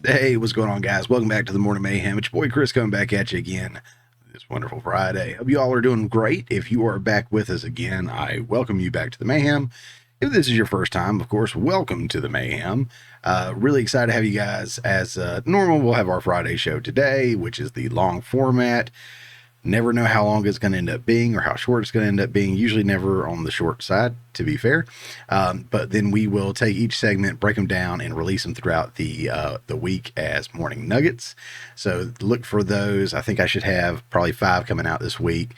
Hey, what's going on, guys? Welcome back to the Morning Mayhem. It's your boy Chris coming back at you again this wonderful Friday. Hope you all are doing great. If you are back with us again, I welcome you back to the Mayhem. If this is your first time, of course, welcome to the Mayhem. Really excited to have you guys. As normal, we'll have our Friday show today, which is the long format. Never know how long it's going to end up being or how short it's going to end up being. Usually never on the short side, to be fair. But then we will take each segment, break them down, and release them throughout the week as morning nuggets. So look for those. I think I should have probably 5 coming out this week.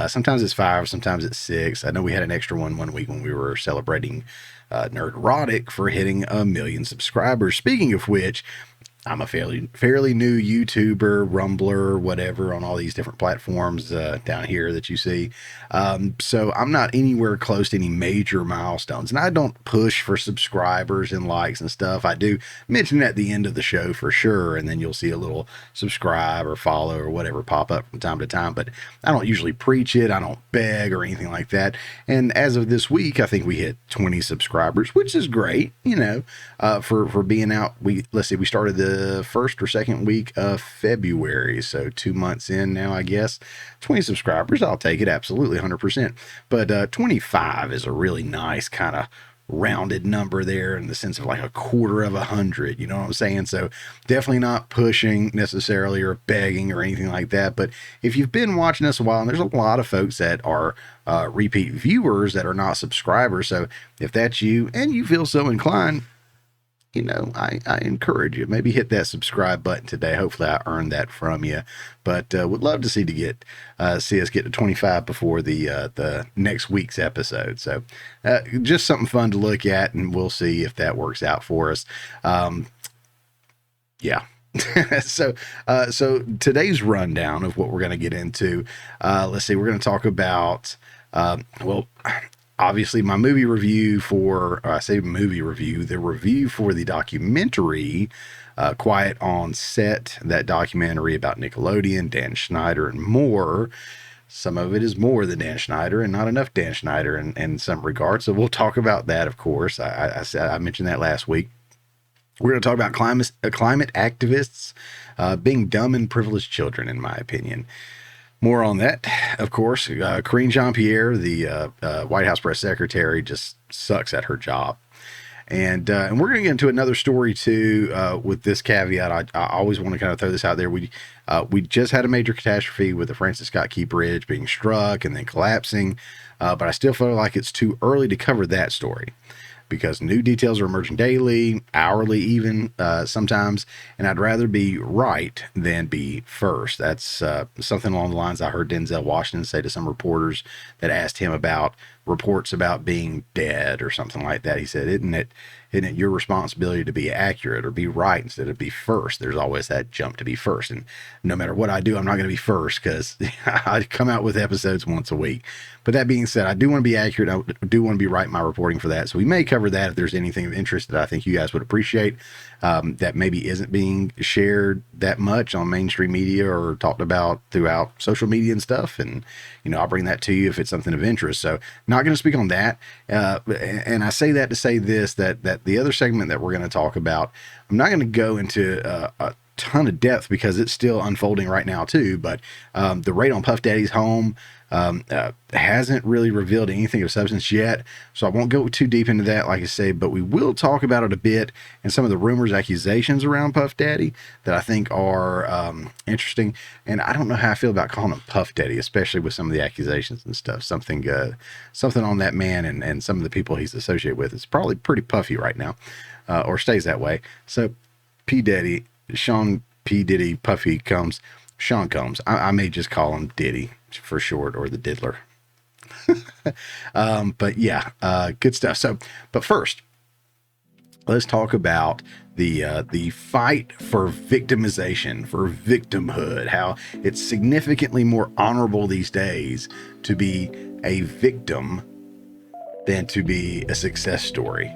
Sometimes it's 5, sometimes it's 6. I know we had an extra one week when we were celebrating Nerdrotic for hitting 1 million subscribers. Speaking of which, I'm a fairly new YouTuber, Rumbler, whatever, on all these different platforms down here that you see. So I'm not anywhere close to any major milestones, and I don't push for subscribers and likes and stuff. I do mention at the end of the show for sure, and then you'll see a little subscribe or follow or whatever pop up from time to time, but I don't usually preach it. I don't beg or anything like that. And as of this week, I think we hit 20 subscribers, which is great, for being out. We started the first or second week of February, so 2 months in now, I guess. 20 subscribers, I'll take it, absolutely, 100%. But 25 is a really nice kind of rounded number there, in the sense of like a quarter of 100, you know what I'm saying? So definitely not pushing necessarily or begging or anything like that. But if you've been watching us a while, and there's a lot of folks that are repeat viewers that are not subscribers, so if that's you and you feel so inclined, I encourage you, maybe hit that subscribe button today. Hopefully I earned that from you, but would love to see us get to 25 before the next week's episode. So just something fun to look at, and we'll see if that works out for us. Yeah. So today's rundown of what we're going to get into, let's see, we're going to talk about, obviously my movie review the review for the documentary, Quiet on Set, that documentary about Nickelodeon, Dan Schneider, and more. Some of it is more than Dan Schneider and not enough Dan Schneider in some regards. So we'll talk about that, of course. I mentioned that last week. We're going to talk about climate activists being dumb and privileged children, in my opinion. More on that, of course. Karine Jean-Pierre, the White House press secretary, just sucks at her job. And we're going to get into another story, too, with this caveat. I always want to kind of throw this out there. We just had a major catastrophe with the Francis Scott Key Bridge being struck and then collapsing. But I still feel like it's too early to cover that story, because new details are emerging daily, hourly even, sometimes, and I'd rather be right than be first. That's something along the lines I heard Denzel Washington say to some reporters that asked him about reports about being dead or something like that. He said, isn't it your responsibility to be accurate or be right instead of be first? There's always that jump to be first, and no matter what I do, I'm not going to be first, because I come out with episodes once a week. But that being said, I do want to be accurate. I do want to be right in my reporting for that. So we may cover that if there's anything of interest that I think you guys would appreciate, that maybe isn't being shared that much on mainstream media or talked about throughout social media and stuff. And, I'll bring that to you if it's something of interest. So not going to speak on that. And I say that to say this, that the other segment that we're going to talk about, I'm not going to go into a ton of depth because it's still unfolding right now too. But the raid on Puff Daddy's home hasn't really revealed anything of substance yet, so I won't go too deep into that, like I say, but we will talk about it a bit and some of the rumors, accusations around Puff Daddy that I think are interesting. And I don't know how I feel about calling him Puff Daddy, especially with some of the accusations and stuff. Something on that man and some of the people he's associated with is probably pretty puffy right now, or stays that way. So P. Diddy, Sean P. Diddy, Puffy Combs, Sean Combs. I may just call him Diddy for short, or the Diddler. But yeah, good stuff. So, but first, let's talk about the fight for victimization, for victimhood, how it's significantly more honorable these days to be a victim than to be a success story.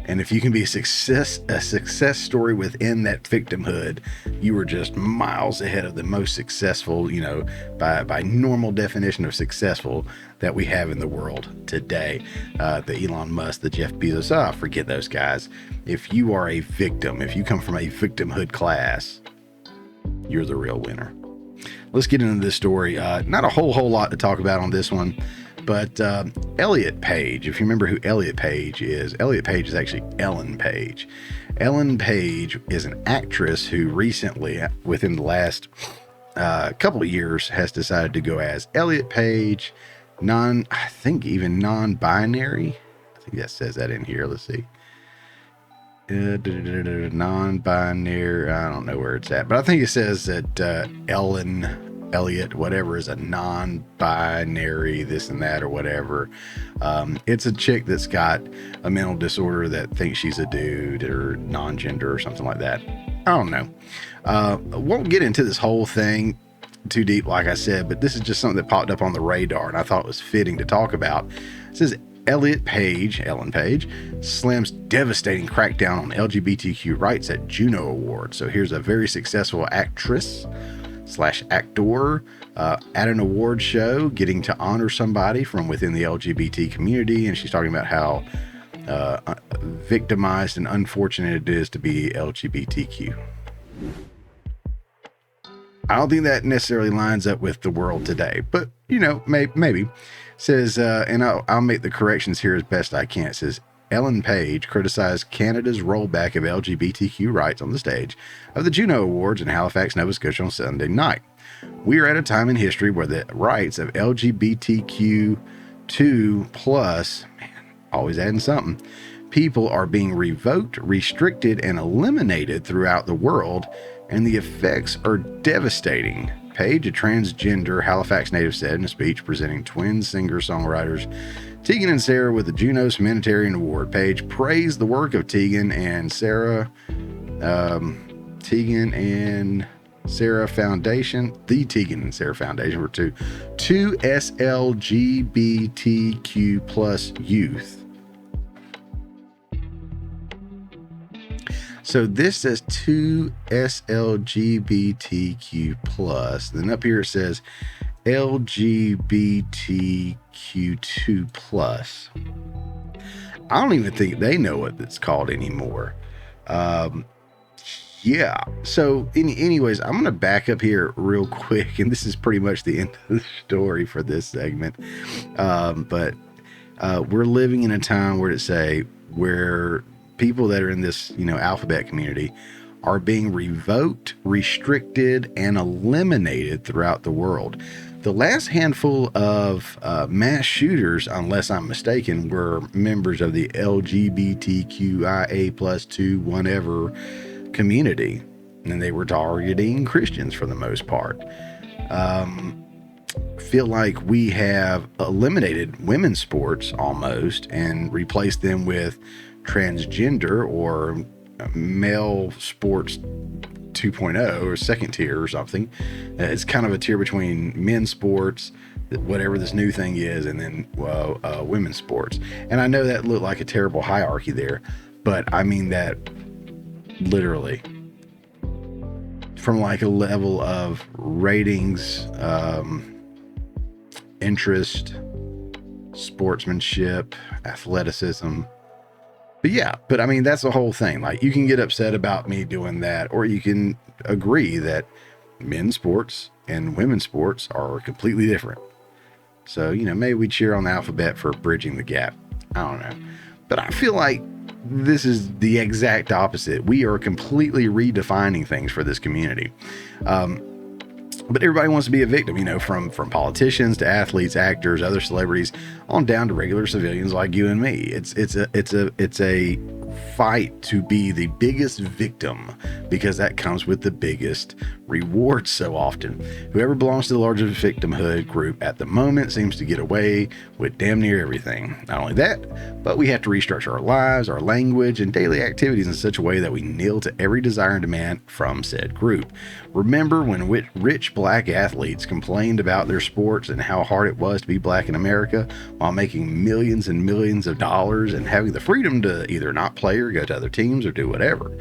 And if you can be a success story within that victimhood, you are just miles ahead of the most successful, by normal definition of successful that we have in the world today. The Elon Musk, the Jeff Bezos, forget those guys. If you are a victim, if you come from a victimhood class, you're the real winner. Let's get into this story. Not a whole lot to talk about on this one, but Elliot Page, if you remember who Elliot Page is actually Ellen Page. Ellen Page is an actress who recently, within the last couple of years, has decided to go as Elliot Page, I think even non-binary. I think that says that in here. Let's see. Non-binary. I don't know where it's at, but I think it says that Ellen Elliot, whatever, is a non-binary, this and that or whatever. It's a chick that's got a mental disorder that thinks she's a dude or non-gender or something like that. I don't know. Won't get into this whole thing too deep, like I said, but this is just something that popped up on the radar and I thought it was fitting to talk about. It says Ellen Page, slams devastating crackdown on LGBTQ rights at Juno Awards. So here's a very successful actress / actor at an award show getting to honor somebody from within the LGBT community. And she's talking about how victimized and unfortunate it is to be LGBTQ. I don't think that necessarily lines up with the world today, but maybe. Says, and I'll make the corrections here as best I can. It says, Ellen Page criticized Canada's rollback of LGBTQ rights on the stage of the Juno Awards in Halifax, Nova Scotia on Sunday night. We are at a time in history where the rights of LGBTQ2 plus, always adding something, people are being revoked, restricted, and eliminated throughout the world, and the effects are devastating. Page, a transgender Halifax native, said in a speech presenting twin singer-songwriters Tegan and Sarah with the Juno's Humanitarian Award. Page praised the work of Tegan and Sarah Foundation, the Tegan and Sarah Foundation for two SLGBTQ plus youth. So this says 2 SLGBTQ plus. Then up here it says LGBTQ2 plus. I don't even think they know what it's called anymore. Yeah. So anyways, I'm going to back up here real quick. And this is pretty much the end of the story for this segment. But we're living in a time where people that are in this, alphabet community are being revoked, restricted, and eliminated throughout the world. The last handful of mass shooters, unless I'm mistaken, were members of the LGBTQIA plus 2 whatever community, and they were targeting Christians for the most part. Feel like we have eliminated women's sports almost and replaced them with transgender or male sports 2.0 or second tier or something. It's kind of a tier between men's sports, whatever this new thing is, and then women's sports. And I know that looked like a terrible hierarchy there, but I mean that literally from like a level of ratings, interest, sportsmanship, athleticism. But I mean, that's the whole thing. Like, you can get upset about me doing that, or you can agree that men's sports and women's sports are completely different. So, maybe we cheer on the alphabet for bridging the gap. I don't know. But I feel like this is the exact opposite. We are completely redefining things for this community. But everybody wants to be a victim, from politicians to athletes, actors, other celebrities, on down to regular civilians like you and me. It's a fight to be the biggest victim, because that comes with the biggest reward so often. Whoever belongs to the largest victimhood group at the moment seems to get away with damn near everything. Not only that, but we have to restructure our lives, our language, and daily activities in such a way that we kneel to every desire and demand from said group. Remember when rich black athletes complained about their sports and how hard it was to be black in America while making millions and millions of dollars and having the freedom to either not play player, go to other teams, or do whatever.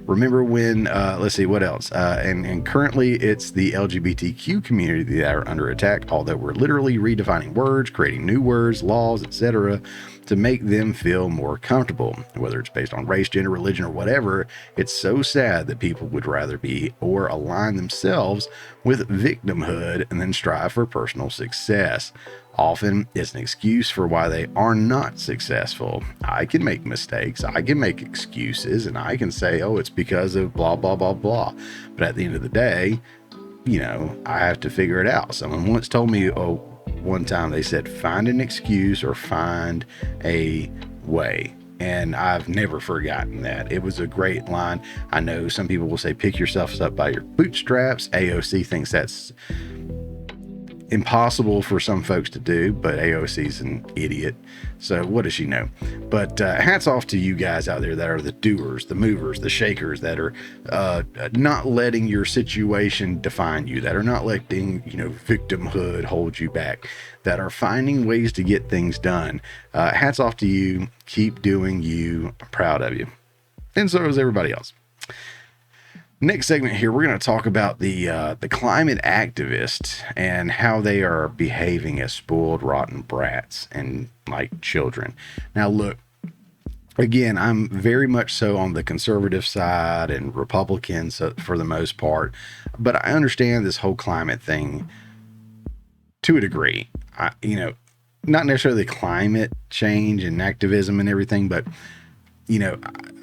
Remember when, let's see, what else? And currently it's the LGBTQ community that are under attack, although we're literally redefining words, creating new words, laws, etc., to make them feel more comfortable, whether it's based on race, gender, religion, or whatever. It's so sad that people would rather be or align themselves with victimhood and then strive for personal success. Often it's an excuse for why they are not successful. I can make mistakes, I can make excuses, and I can say, oh, it's because of blah, blah, blah, blah. But at the end of the day, I have to figure it out. Someone once told me, one time they said, find an excuse or find a way. And I've never forgotten that. It was a great line. I know some people will say, pick yourself up by your bootstraps. AOC thinks that's impossible for some folks to do, but AOC's an idiot. So what does she know? But hats off to you guys out there that are the doers, the movers, the shakers, that are not letting your situation define you, that are not letting, victimhood hold you back, that are finding ways to get things done. Hats off to you. Keep doing you. I'm proud of you. And so is everybody else. Next segment here, we're going to talk about the climate activists and how they are behaving as spoiled, rotten brats and like children. Now, look, again, I'm very much so on the conservative side and Republicans for the most part, but I understand this whole climate thing to a degree. Not necessarily climate change and activism and everything, but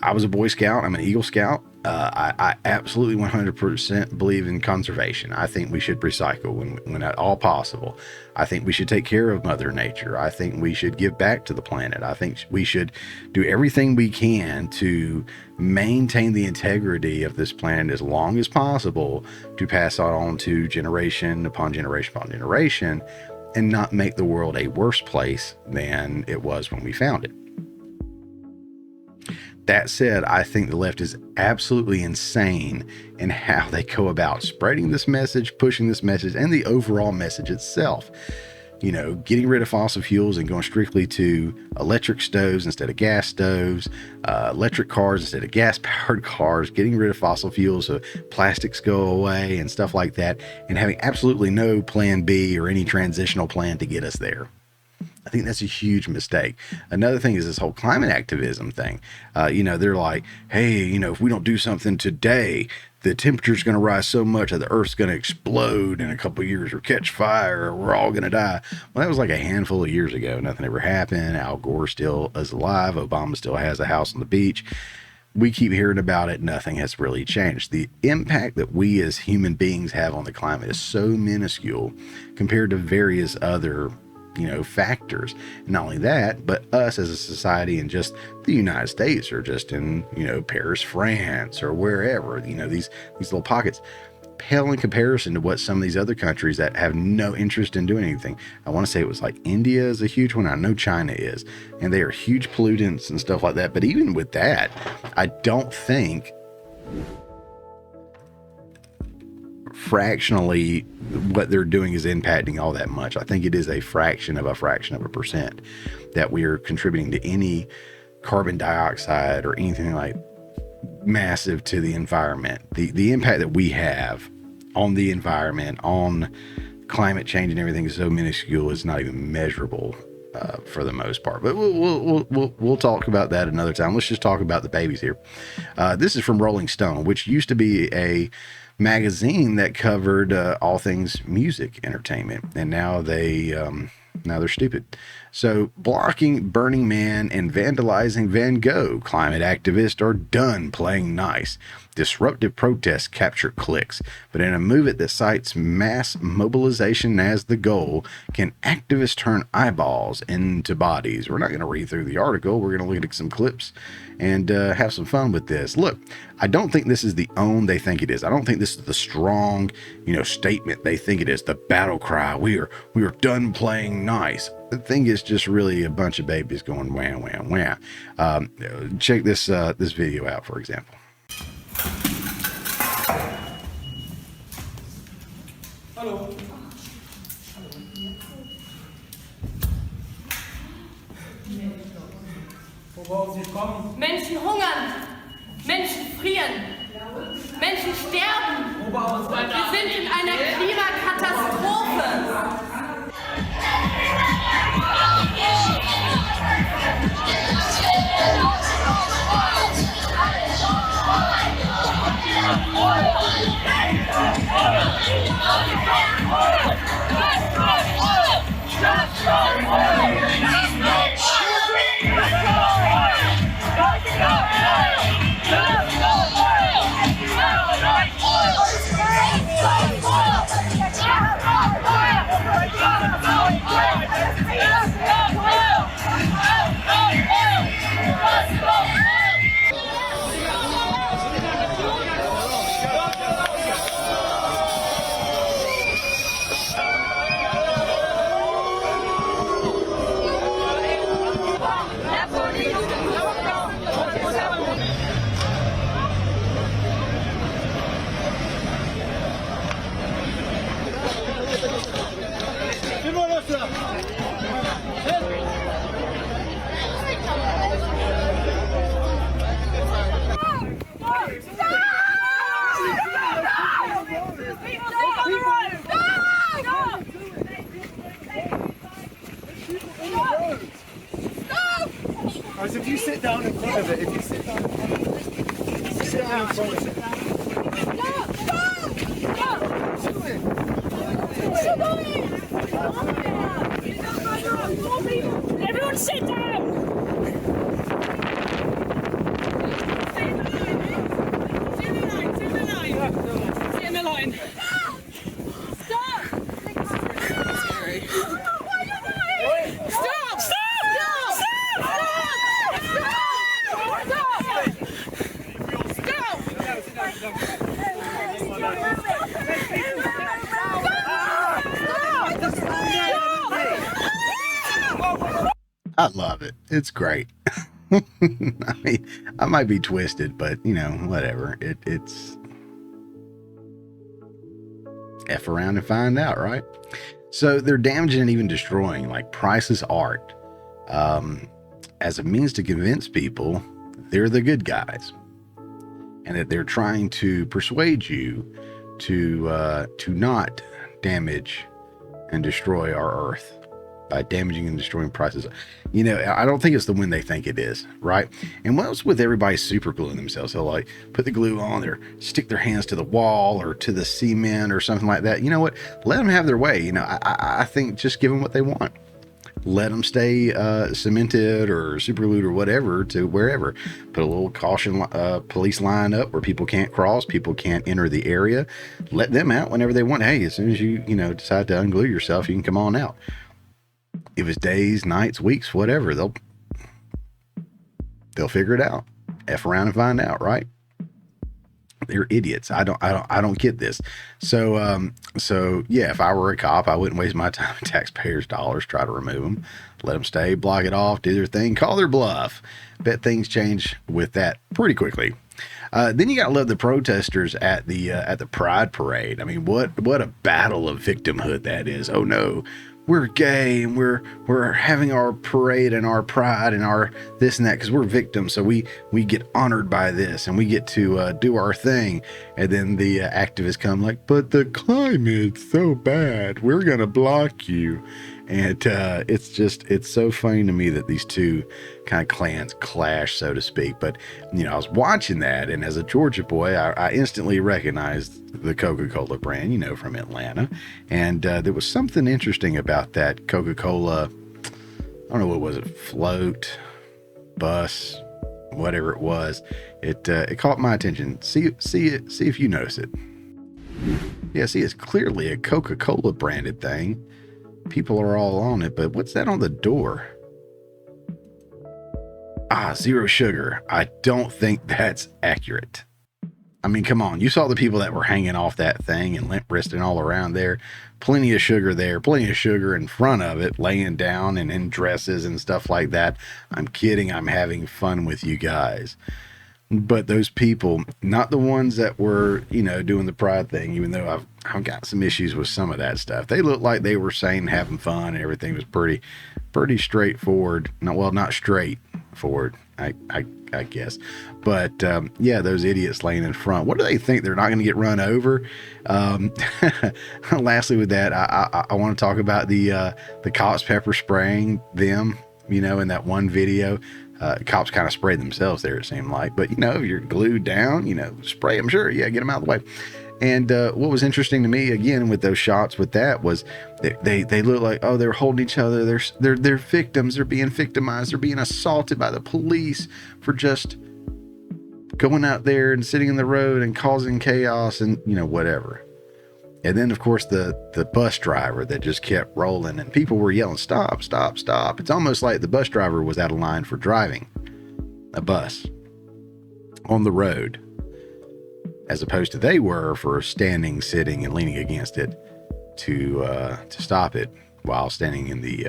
I was a Boy Scout. I'm an Eagle Scout. I absolutely 100% believe in conservation. I think we should recycle when at all possible. I think we should take care of Mother Nature. I think we should give back to the planet. I think we should do everything we can to maintain the integrity of this planet as long as possible, to pass it on to generation upon generation upon generation, and not make the world a worse place than it was when we found it. That said, I think the left is absolutely insane in how they go about spreading this message, pushing this message, and the overall message itself. Getting rid of fossil fuels and going strictly to electric stoves instead of gas stoves, electric cars instead of gas-powered cars, getting rid of fossil fuels so plastics go away and stuff like that, and having absolutely no plan B or any transitional plan to get us there. I think that's a huge mistake. Another thing is this whole climate activism thing. They're like, hey, if we don't do something today, the temperature's going to rise so much that the earth's going to explode in a couple of years or catch fire or we're all going to die. Well, that was like a handful of years ago. Nothing ever happened. Al Gore still is alive. Obama still has a house on the beach. We keep hearing about it. Nothing has really changed. The impact that we as human beings have on the climate is so minuscule compared to various other factors. And not only that, but us as a society in just the United States, or just in, Paris, France, or wherever, these little pockets, pale in comparison to what some of these other countries that have no interest in doing anything. I want to say it was like India is a huge one. I know China is, and they are huge pollutants and stuff like that. But even with that, I don't think fractionally what they're doing is impacting all that much. I think it is a fraction of a percent that we are contributing to any carbon dioxide or anything like massive to the environment. The impact that we have on the environment, on climate change and everything is so minuscule, it's not even measurable for the most part. But we'll talk about that another time. Let's just talk about the babies here. This is from Rolling Stone, which used to be a magazine that covered all things music entertainment, and now they're stupid. So, blocking Burning Man and vandalizing Van Gogh, climate activists are done playing nice. Disruptive protests capture clicks, but in a movement that cites mass mobilization as the goal, can activists turn eyeballs into bodies? We're not going to read through the article. We're going to look at some clips and have some fun with this. Look, I don't think this is the own they think it is. I don't think this is the strong, statement they think it is. The battle cry. We are done playing nice. The thing is just really a bunch of babies going wah, wah, wah. Check this video out, for example. Hallo. Menschen hungern, Menschen frieren, Menschen sterben. Wir sind in einer Klimakatastrophe. If you sit down in front of it, if you sit down in front of it, sit down in front of it. Everyone sit down! Sit in the line. Stop! I love it. It's great. I mean, I might be twisted, but you know, whatever. It's F around and find out, right? So they're damaging and even destroying like priceless art as a means to convince people they're the good guys, and that they're trying to persuade you to not damage and destroy our earth by damaging and destroying prices. You know, I don't think it's the one they think it is, right? And what's with everybody super gluing themselves? They'll like put the glue on or stick their hands to the wall or to the cement or something like that. You know what? Let them have their way. You know, I think just give them what they want. Let them stay cemented or super glued or whatever to wherever. Put a little caution police line up where people can't cross, people can't enter the area. Let them out whenever they want. Hey, as soon as you decide to unglue yourself, you can come on out. If it's days, nights, weeks, whatever, they'll figure it out. F around and find out, right? They're idiots. I don't get this. So yeah, if I were a cop, I wouldn't waste my time and taxpayers' dollars try to remove them. Let them stay, block it off, do their thing, call their bluff. Bet things change with that pretty quickly. Then you gotta love the protesters at the Pride Parade. I mean, what a battle of victimhood that is. Oh no, we're gay and we're having our parade and our pride and our this and that because we're victims. So we get honored by this and we get to do our thing. And then the activists come like, but the climate's so bad, we're gonna block you. And it's so funny to me that these two kind of clans clash, so to speak. But, you know, I was watching that, and as a Georgia boy, I instantly recognized the Coca-Cola brand, you know, from Atlanta. And there was something interesting about that Coca-Cola, I don't know, what was it, float, bus, whatever it was. It caught my attention. See if you notice it. Yeah, see, it's clearly a Coca-Cola branded thing. People are all on it, but what's that on the door? Ah, zero sugar. I don't think that's accurate. I mean, come on. You saw the people that were hanging off that thing and limp-wristing all around there. Plenty of sugar there. Plenty of sugar in front of it, laying down and in dresses and stuff like that. I'm kidding. I'm having fun with you guys. But those people, not the ones that were, you know, doing the pride thing, even though I've got some issues with some of that stuff. They looked like they were saying having fun and everything was pretty straightforward. No, well, not straight forward, I guess. But yeah, those idiots laying in front. What do they think? They're not going to get run over? Lastly, with that, I want to talk about the cops pepper spraying them. You know, in that one video, cops kind of sprayed themselves there, it seemed like. But, you know, if you're glued down, you know, spray them, sure. Yeah, get them out of the way. And what was interesting to me, again, with those shots with that was they look like, oh, they're holding each other. They're victims. They're being victimized. They're being assaulted by the police for just going out there and sitting in the road and causing chaos and, you know, whatever. And then, of course, the bus driver that just kept rolling and people were yelling, stop, stop, stop. It's almost like the bus driver was out of line for driving a bus on the road, as opposed to they were for standing, sitting, and leaning against it to stop it while standing in the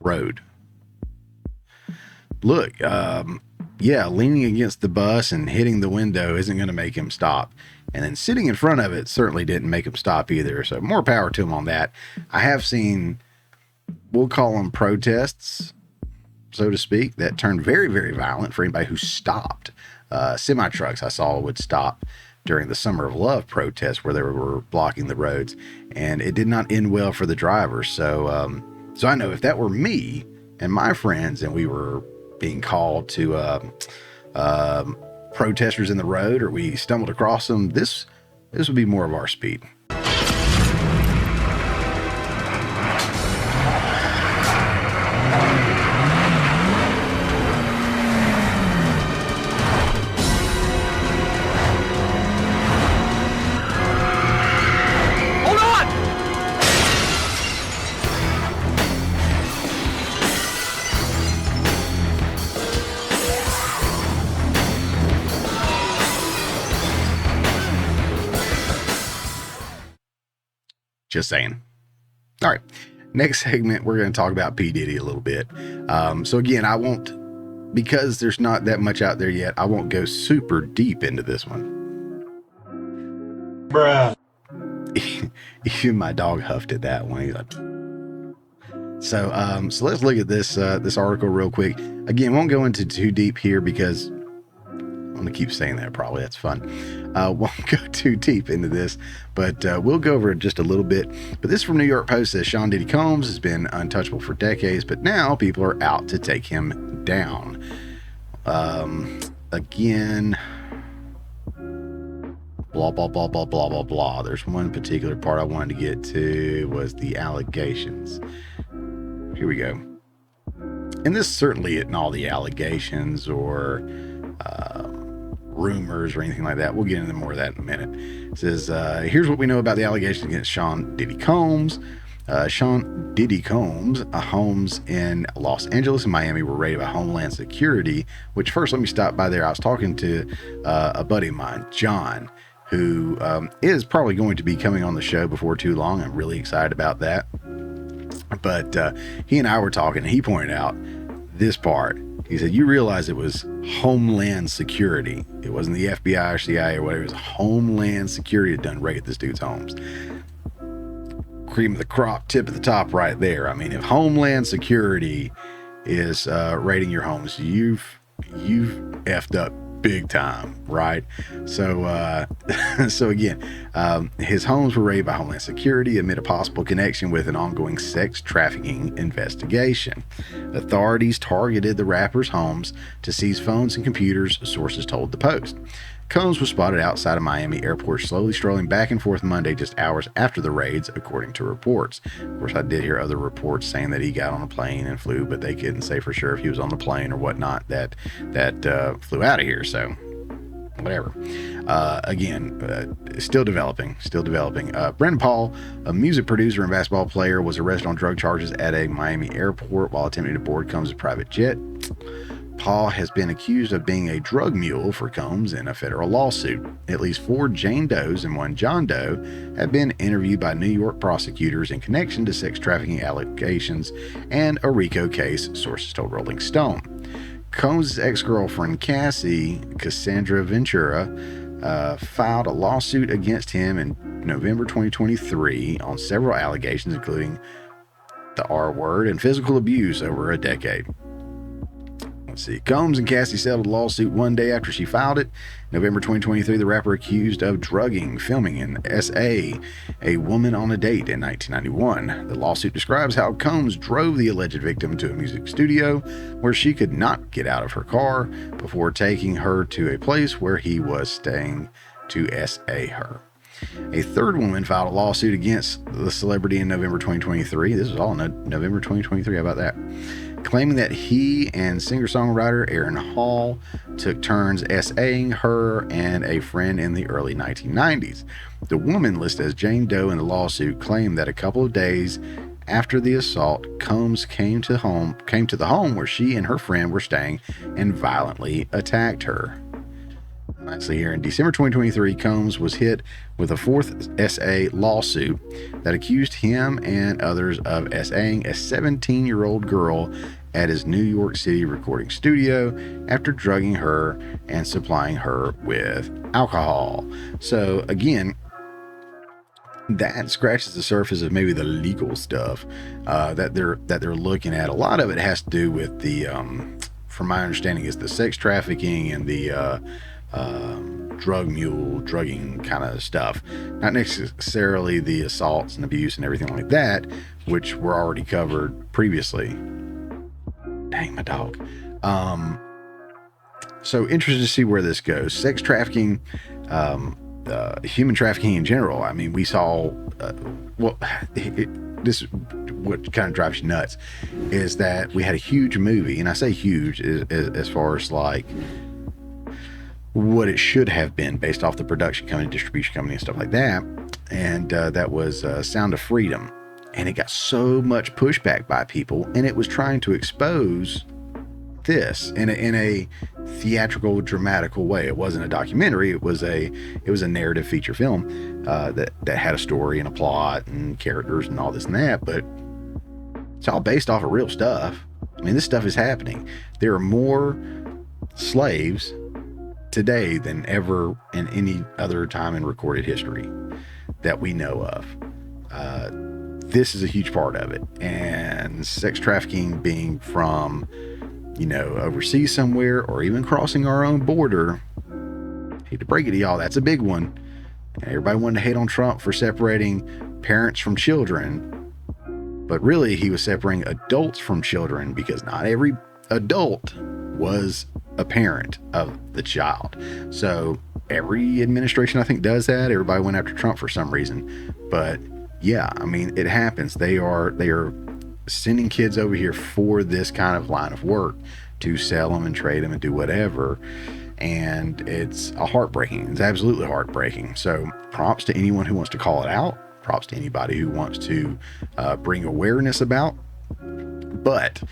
road. Look, yeah, leaning against the bus and hitting the window isn't going to make him stop. And then sitting in front of it certainly didn't make him stop either. So more power to him on that. I have seen, we'll call them protests, so to speak, that turned very, very violent for anybody who stopped. Semi-trucks I saw would stop during the Summer of Love protest where they were blocking the roads, and it did not end well for the drivers. So I know if that were me and my friends and we were being called to protesters in the road, or we stumbled across them, this would be more of our speed. Just saying. All right. Next segment, we're going to talk about P. Diddy a little bit. So again, I won't, because there's not that much out there yet, I won't go super deep into this one. Bruh. Even my dog huffed at that one. He's like, so let's look at this article real quick. Again, won't go into too deep here because I'm going to keep saying that probably. That's fun. Won't go too deep into this, but we'll go over it just a little bit. But this from New York Post says Sean Diddy Combs has been untouchable for decades, but now people are out to take him down. Again, blah, blah, blah, blah, blah, blah, blah. There's one particular part I wanted to get to was the allegations. Here we go. And this certainly isn't all the allegations or rumors or anything like that. We'll get into more of that in a minute. It says, here's what we know about the allegations against Sean Diddy Combs. Sean Diddy Combs' homes in Los Angeles and Miami were raided by Homeland Security, which first, let me stop by there. I was talking to a buddy of mine, John, who is probably going to be coming on the show before too long. I'm really excited about that. But he and I were talking, and he pointed out this part. He said, you realize it was Homeland Security. It wasn't the FBI or CIA or whatever. It was Homeland Security that done raid this dude's homes. Cream of the crop, tip at the top right there. I mean, if Homeland Security is raiding your homes, you've effed up big time, right? So so again, his homes were raided by Homeland Security amid a possible connection with an ongoing sex trafficking investigation. Authorities targeted the rapper's homes to seize phones and computers, sources told the Post. Combs was spotted outside of Miami airport slowly strolling back and forth Monday, just hours after the raids, according to reports. Of course, I did hear other reports saying that he got on a plane and flew, but they couldn't say for sure if he was on the plane or whatnot that flew out of here. So whatever. Again, still developing. Brendan Paul, a music producer and basketball player, was arrested on drug charges at a Miami airport while attempting to board Combs' private jet. Paul has been accused of being a drug mule for Combs in a federal lawsuit. At least 4 Jane Does and 1 John Doe have been interviewed by New York prosecutors in connection to sex trafficking allegations and a RICO case, sources told Rolling Stone. Combs' ex-girlfriend Cassandra Ventura filed a lawsuit against him in November 2023 on several allegations, including the R word and physical abuse over a decade. Let's see. Combs and Cassie settled a lawsuit one day after she filed it. November 2023, the rapper accused of drugging, filming in SA a woman on a date in 1991. The lawsuit describes how Combs drove the alleged victim to a music studio where she could not get out of her car before taking her to a place where he was staying to SA her. A third woman filed a lawsuit against the celebrity in November 2023. This was all in November 2023. How about that? Claiming that he and singer-songwriter Aaron Hall took turns SAing her and a friend in the early 1990s. The woman listed as Jane Doe in the lawsuit claimed that a couple of days after the assault, Combs came to the home where she and her friend were staying and violently attacked her. Lastly, here in December 2023, Combs was hit with a fourth SA lawsuit that accused him and others of SAing a 17-year-old girl at his New York City recording studio after drugging her and supplying her with alcohol. So again, that scratches the surface of maybe the legal stuff that they're looking at. A lot of it has to do with the, from my understanding, is the sex trafficking and the drugging kind of stuff, not necessarily the assaults and abuse and everything like that, which were already covered previously. Dang, my dog. So interested to see where this goes. Sex trafficking, human trafficking in general. I mean, we saw this what kind of drives you nuts is that we had a huge movie, and I say huge as far as like what it should have been based off the production company, distribution company, and stuff like that. And that was Sound of Freedom. And it got so much pushback by people, and it was trying to expose this in a theatrical, dramatical way. It wasn't a documentary. It was a narrative feature film that had a story and a plot and characters and all this and that. But it's all based off of real stuff. I mean, this stuff is happening. There are more slaves today than ever in any other time in recorded history that we know of. This is a huge part of it. And sex trafficking being from, overseas somewhere or even crossing our own border, hate to break it to y'all, that's a big one. And everybody wanted to hate on Trump for separating parents from children, but really he was separating adults from children, because not every adult was a parent of the child. So every administration, I think, does that. Everybody went after Trump for some reason, but yeah, I mean, it happens. They are sending kids over here for this kind of line of work to sell them and trade them and do whatever. And it's heartbreaking. It's absolutely heartbreaking. So props to anyone who wants to call it out. Props to anybody who wants to bring awareness about. But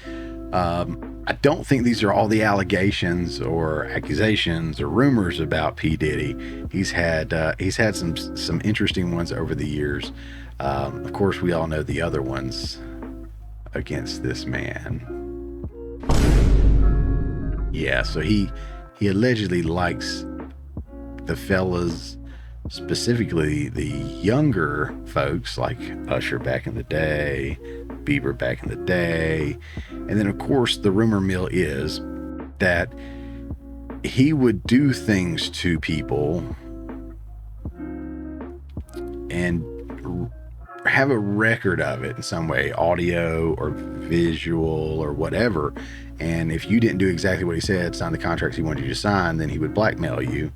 I don't think these are all the allegations or accusations or rumors about P. Diddy. He's had some interesting ones over the years. Of course, we all know the other ones against this man. Yeah, so he allegedly likes the fellas, specifically the younger folks like Usher back in the day, Bieber back in the day. And then, of course, the rumor mill is that he would do things to people and have a record of it in some way, audio or visual or whatever. And if you didn't do exactly what he said, sign the contracts he wanted you to sign, then he would blackmail you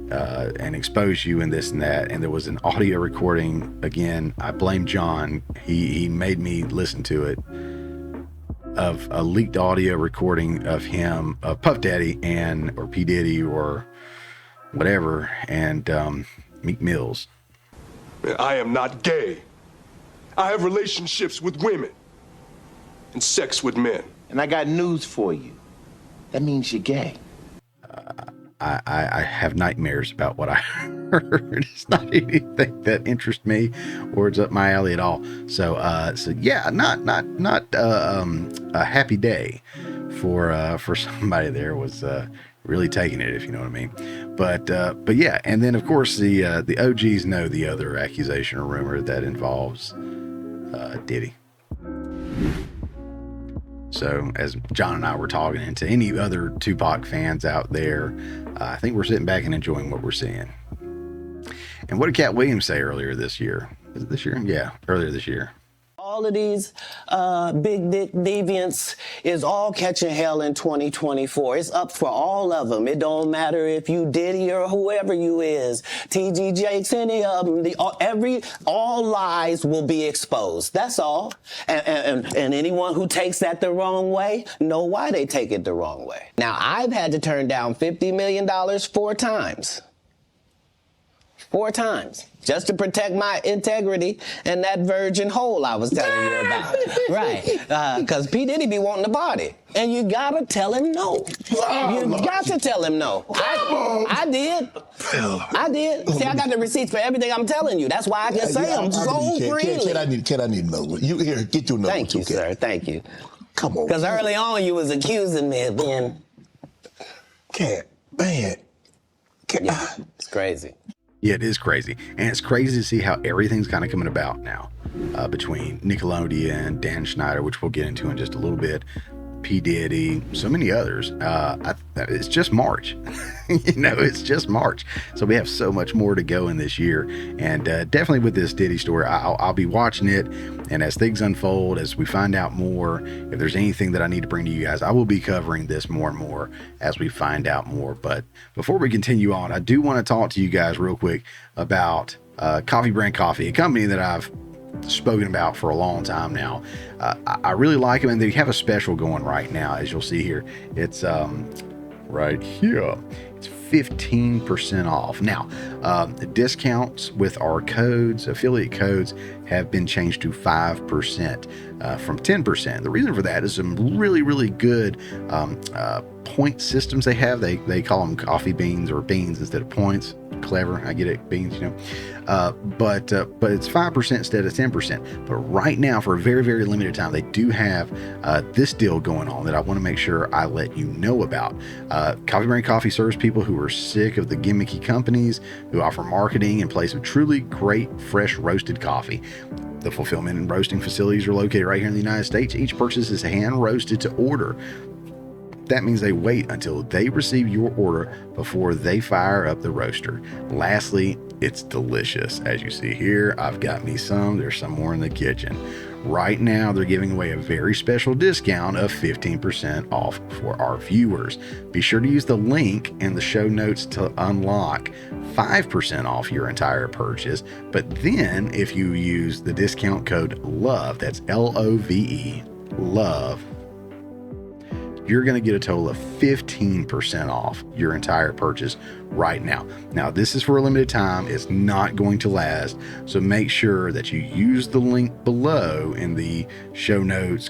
and expose you and this and that. And there was an audio recording. Again, I blame John. He made me listen to it, of a leaked audio recording of him, of Puff Daddy or P. Diddy or whatever, and Meek Mills. I am not gay. I have relationships with women and sex with men. And I got news for you. That means you're gay. I have nightmares about what I heard. It's not anything that interests me or it's up my alley at all. So yeah, not a happy day for somebody there. Was really taking it, if you know what I mean. But yeah, and then of course the OGs know the other accusation or rumor that involves Diddy. So as John and I were talking, and to any other Tupac fans out there, I think we're sitting back and enjoying what we're seeing. And what did Cat Williams say earlier this year? Is it this year? Yeah, earlier this year. All of these big dick deviants is all catching hell in 2024. It's up for all of them. It don't matter if you Diddy or whoever you is, TG Jakes, any of them. All lies will be exposed. That's all. And anyone who takes that the wrong way, know why they take it the wrong way. Now, I've had to turn down $50 million 4 times. 4 times, just to protect my integrity and that virgin hole I was telling you about. Right, because P. Diddy be wanting to party. And you gotta tell him no. You got to tell him no. I did. I did. See, I got the receipts for everything I'm telling you. That's why I can say them so freely. Kid, I need another one. You here, get your number. Thank you, sir, thank you. Come on. Because early on you was accusing me of being... Cat, man. Yeah, it's crazy. Yeah, it is crazy. And it's crazy to see how everything's kind of coming about now between Nickelodeon, Dan Schneider, which we'll get into in just a little bit, P. Diddy, so many others. It's just March. It's just March. So we have so much more to go in this year. And definitely with this Diddy story, I'll be watching it. And as things unfold, as we find out more, if there's anything that I need to bring to you guys, I will be covering this more and more as we find out more. But before we continue on, I do want to talk to you guys real quick about Coffee Brand Coffee, a company that I've spoken about for a long time now. I really like them, and they have a special going right now, as you'll see here. It's right here. It's 15% off. Now, the discounts with our codes, affiliate codes, have been changed to 5% from 10%. The reason for that is some really, really good point systems they have. They call them coffee beans or beans instead of points. Clever, I get it, beans, but it's 5% instead of 10%. But right now, for a very, very limited time, they do have this deal going on that I want to make sure I let you know about. Coffee Brand Coffee serves people who are sick of the gimmicky companies who offer marketing in place of truly great, fresh roasted coffee. The fulfillment and roasting facilities are located right here in the United States. Each purchase is hand roasted to order. That means they wait until they receive your order before they fire up the roaster. Lastly, it's delicious. As you see here, I've got me some. There's some more in the kitchen. Right now, they're giving away a very special discount of 15% off for our viewers. Be sure to use the link in the show notes to unlock 5% off your entire purchase. But then if you use the discount code LOVE, that's LOVE, LOVE, you're going to get a total of 15% off your entire purchase right now. Now, this is for a limited time. It's not going to last. So make sure that you use the link below in the show notes,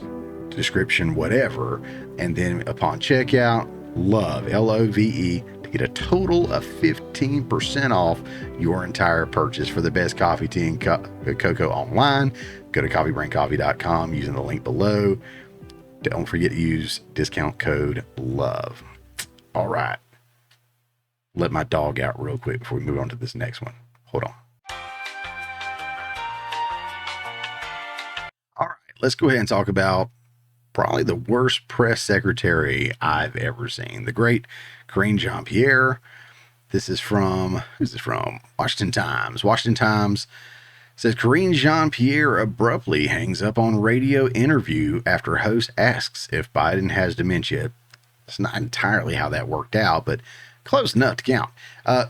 description, whatever. And then upon checkout, LOVE, LOVE, to get a total of 15% off your entire purchase for the best coffee, tea, and cocoa online. Go to coffeebrandcoffee.com using the link below. Don't forget to use discount code LOVE. All right. Let my dog out real quick before we move on to this next one. Hold on. All right. Let's go ahead and talk about probably the worst press secretary I've ever seen. The great Karine Jean-Pierre. This is from, who's this from? Washington Times. Washington Times says Karine Jean-Pierre abruptly hangs up on radio interview after host asks if Biden has dementia. It's not entirely how that worked out, but close enough to count.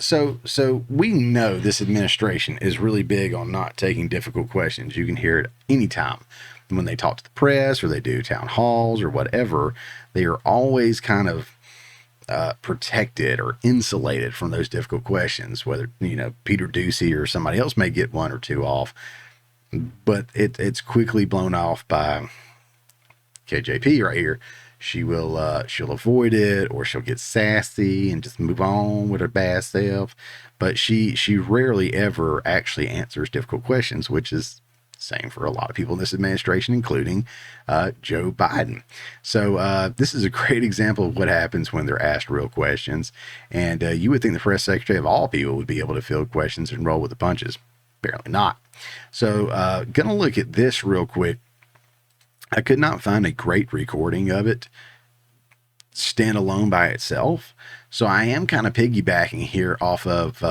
So we know this administration is really big on not taking difficult questions. You can hear it anytime when they talk to the press or they do town halls or whatever. They are always kind of protected or insulated from those difficult questions, whether, Peter Ducey or somebody else may get one or two off, but it's quickly blown off by KJP right here. She'll avoid it, or she'll get sassy and just move on with her bad self. But she rarely ever actually answers difficult questions, which is same for a lot of people in this administration, including Joe Biden. So this is a great example of what happens when they're asked real questions. And you would think the press secretary of all people would be able to field questions and roll with the punches. Apparently not. So gonna look at this real quick. I could not find a great recording of it standalone by itself. So I am kind of piggybacking here off of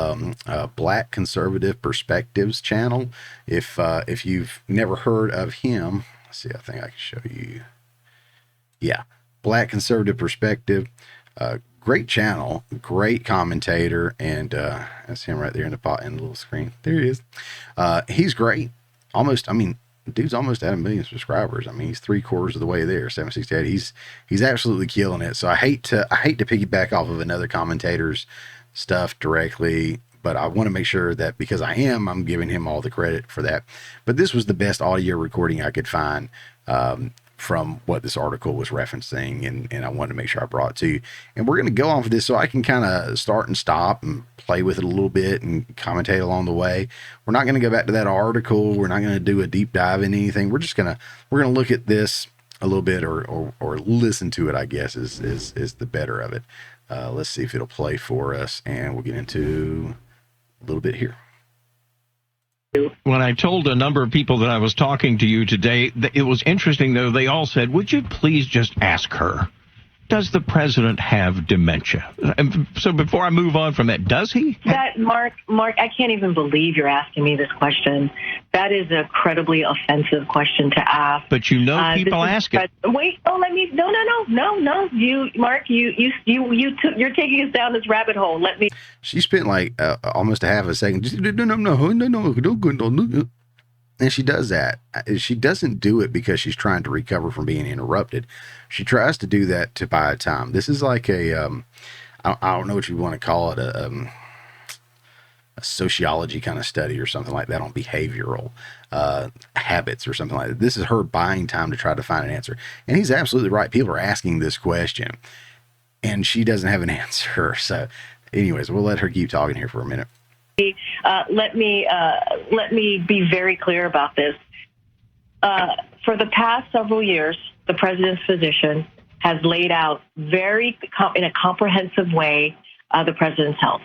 Black Conservative Perspectives channel. If you've never heard of him, let's see, I think I can show you. Yeah, Black Conservative Perspective, great channel, great commentator, and that's him right there in the little screen. There he is. He's great. Dude's almost at 1 million subscribers. I mean, he's 3/4 of the way there, 768. He's absolutely killing it. So I hate to piggyback off of another commentator's stuff directly, but I want to make sure that because I'm giving him all the credit for that. But this was the best audio recording I could find from what this article was referencing, and I wanted to make sure I brought it to you. And we're going to go off of this so I can kind of start and stop and play with it a little bit and commentate along the way. We're not going to go back to that article. We're not going to do a deep dive in anything. We're going to look at this a little bit or listen to it, I guess is the better of it. Let's see if it'll play for us, and we'll get into a little bit here. When I told a number of people that I was talking to you today, it was interesting, though. They all said, would you please just ask her, does the president have dementia? And so before I move on from that, does he? Mark, I can't even believe you're asking me this question. That is an incredibly offensive question to ask. But people ask it. Wait, no. Mark, you're taking us down this rabbit hole. Let me. She spent like almost a half a second. No. And she does that. She doesn't do it because she's trying to recover from being interrupted. She tries to do that to buy time. This is like I don't know what you want to call it, a sociology kind of study or something like that on behavioral habits or something like that. This is her buying time to try to find an answer. And he's absolutely right. People are asking this question, and she doesn't have an answer. So anyways, we'll let her keep talking here for a minute. Let me be very clear about this. For the past several years, the president's physician has laid out in a comprehensive way the president's health.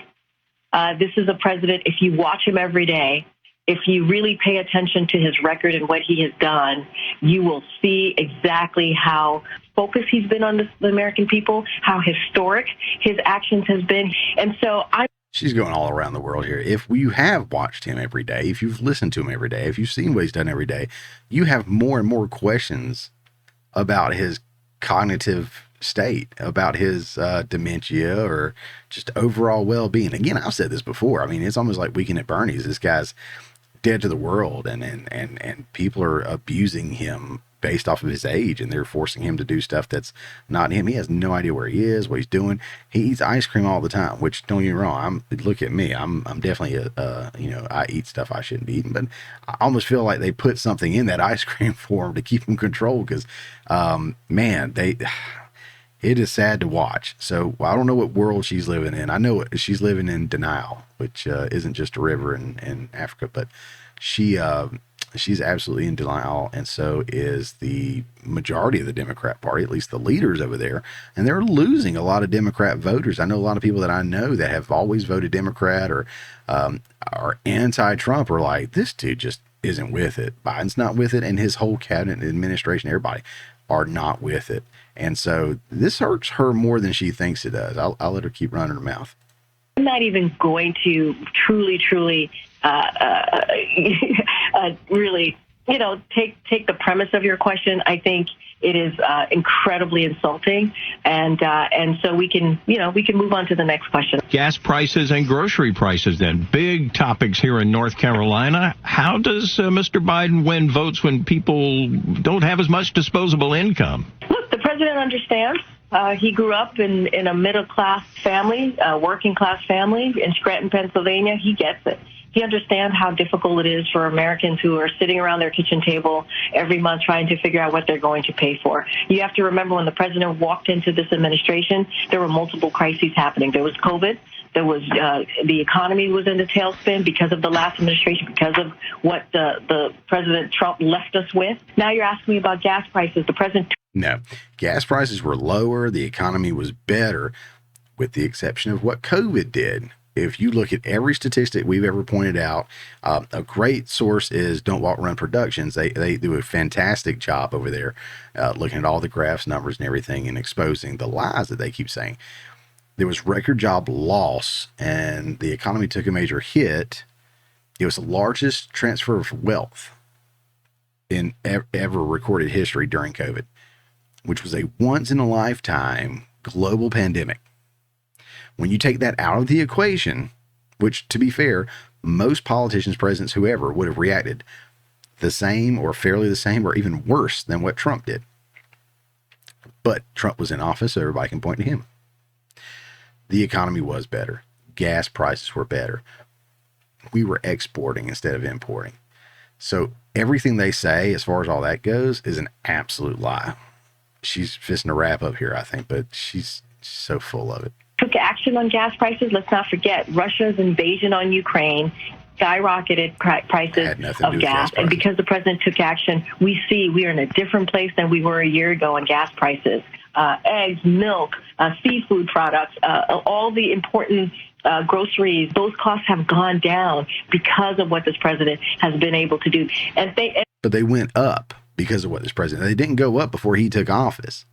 This is a president, if you watch him every day, if you really pay attention to his record and what he has done, you will see exactly how focused he's been on the American people, how historic his actions has been. And so she's going all around the world here. If you have watched him every day, if you've listened to him every day, if you've seen what he's done every day, you have more and more questions about his cognitive state, about his dementia, or just overall well-being. Again, I've said this before. I mean, it's almost like Weekend at Bernie's. This guy's dead to the world, and people are abusing him based off of his age, and they're forcing him to do stuff that's not him. He has no idea where he is, what he's doing. He eats ice cream all the time, which, don't get me wrong, look at me. I'm definitely I eat stuff I shouldn't be eating, but I almost feel like they put something in that ice cream for him to keep him controlled, because it is sad to watch. So I don't know what world she's living in. I know she's living in denial, which isn't just a river in Africa, but she's absolutely in denial, and so is the majority of the Democrat Party, at least the leaders over there, and they're losing a lot of Democrat voters. I know a lot of people that I know that have always voted Democrat or are anti-Trump are like, this dude just isn't with it. Biden's not with it, and his whole cabinet and administration, everybody, are not with it. And so this hurts her more than she thinks it does. I'll let her keep running her mouth. I'm not even going to truly really, take the premise of your question. I think it is incredibly insulting, and so we can move on to the next question. Gas prices and grocery prices, then, big topics here in North Carolina. How does Mr. Biden win votes when people don't have as much disposable income? Look, the president understands. He grew up in a middle-class family, working-class family in Scranton, Pennsylvania. He gets it. He understands how difficult it is for Americans who are sitting around their kitchen table every month trying to figure out what they're going to pay for. You have to remember, when the president walked into this administration, there were multiple crises happening. There was COVID. There was the economy was in the tailspin because of the last administration, because of what the President Trump left us with. Now you're asking me about gas prices. The president... No, gas prices were lower. The economy was better, with the exception of what COVID did. if you look at every statistic we've ever pointed out, a great source is Don't Walk Run Productions. They do a fantastic job over there, looking at all the graphs, numbers, and everything, and exposing the lies that they keep saying. There was record job loss, and the economy took a major hit. It was the largest transfer of wealth in ever recorded history during COVID, which was a once-in-a-lifetime global pandemic. When you take that out of the equation, which, to be fair, most politicians, presidents, whoever, would have reacted the same or fairly the same or even worse than what Trump did. But Trump was in office, so everybody can point to him. The economy was better. Gas prices were better. We were exporting instead of importing. So everything they say, as far as all that goes, is an absolute lie. She's fisting to wrap up here, I think, but she's so full of it. Took action on gas prices. Let's not forget Russia's invasion on Ukraine skyrocketed prices of gas. And because the president took action, we are in a different place than we were a year ago on gas prices. Eggs, milk, seafood products, all the important groceries, those costs have gone down because of what this president has been able to do. But they went up because of what this president, they didn't go up before he took office.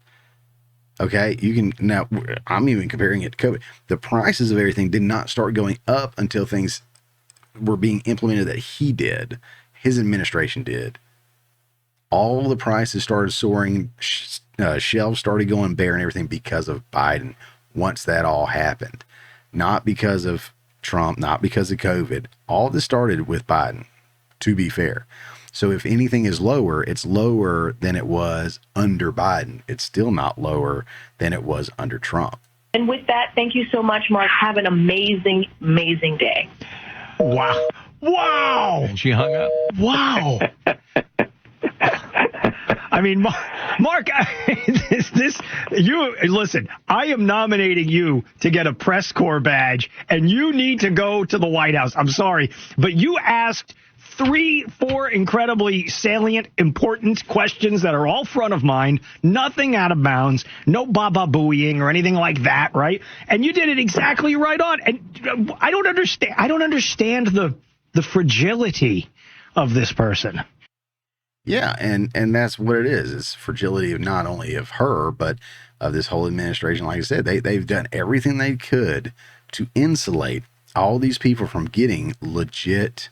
Okay, now I'm even comparing it to COVID. The prices of everything did not start going up until things were being implemented that he did, his administration did. All the prices started soaring, shelves started going bare and everything because of Biden once that all happened. Not because of Trump, not because of COVID. All this started with Biden, to be fair. So if anything is lower, it's lower than it was under Biden. It's still not lower than it was under Trump. And with that, thank you so much, Mark. Have an amazing, amazing day. Wow. Wow. And she hung up. Wow. I mean, Mark, you listen, I am nominating you to get a press corps badge, and you need to go to the White House. I'm sorry, but you asked 3-4 incredibly salient, important questions that are all front of mind, nothing out of bounds, no baba-booing or anything like that, right? And you did it exactly right on. And I don't understand the fragility of this person. Yeah, and that's what it is. It's fragility of not only of her, but of this whole administration. Like I said, they've done everything they could to insulate all these people from getting legit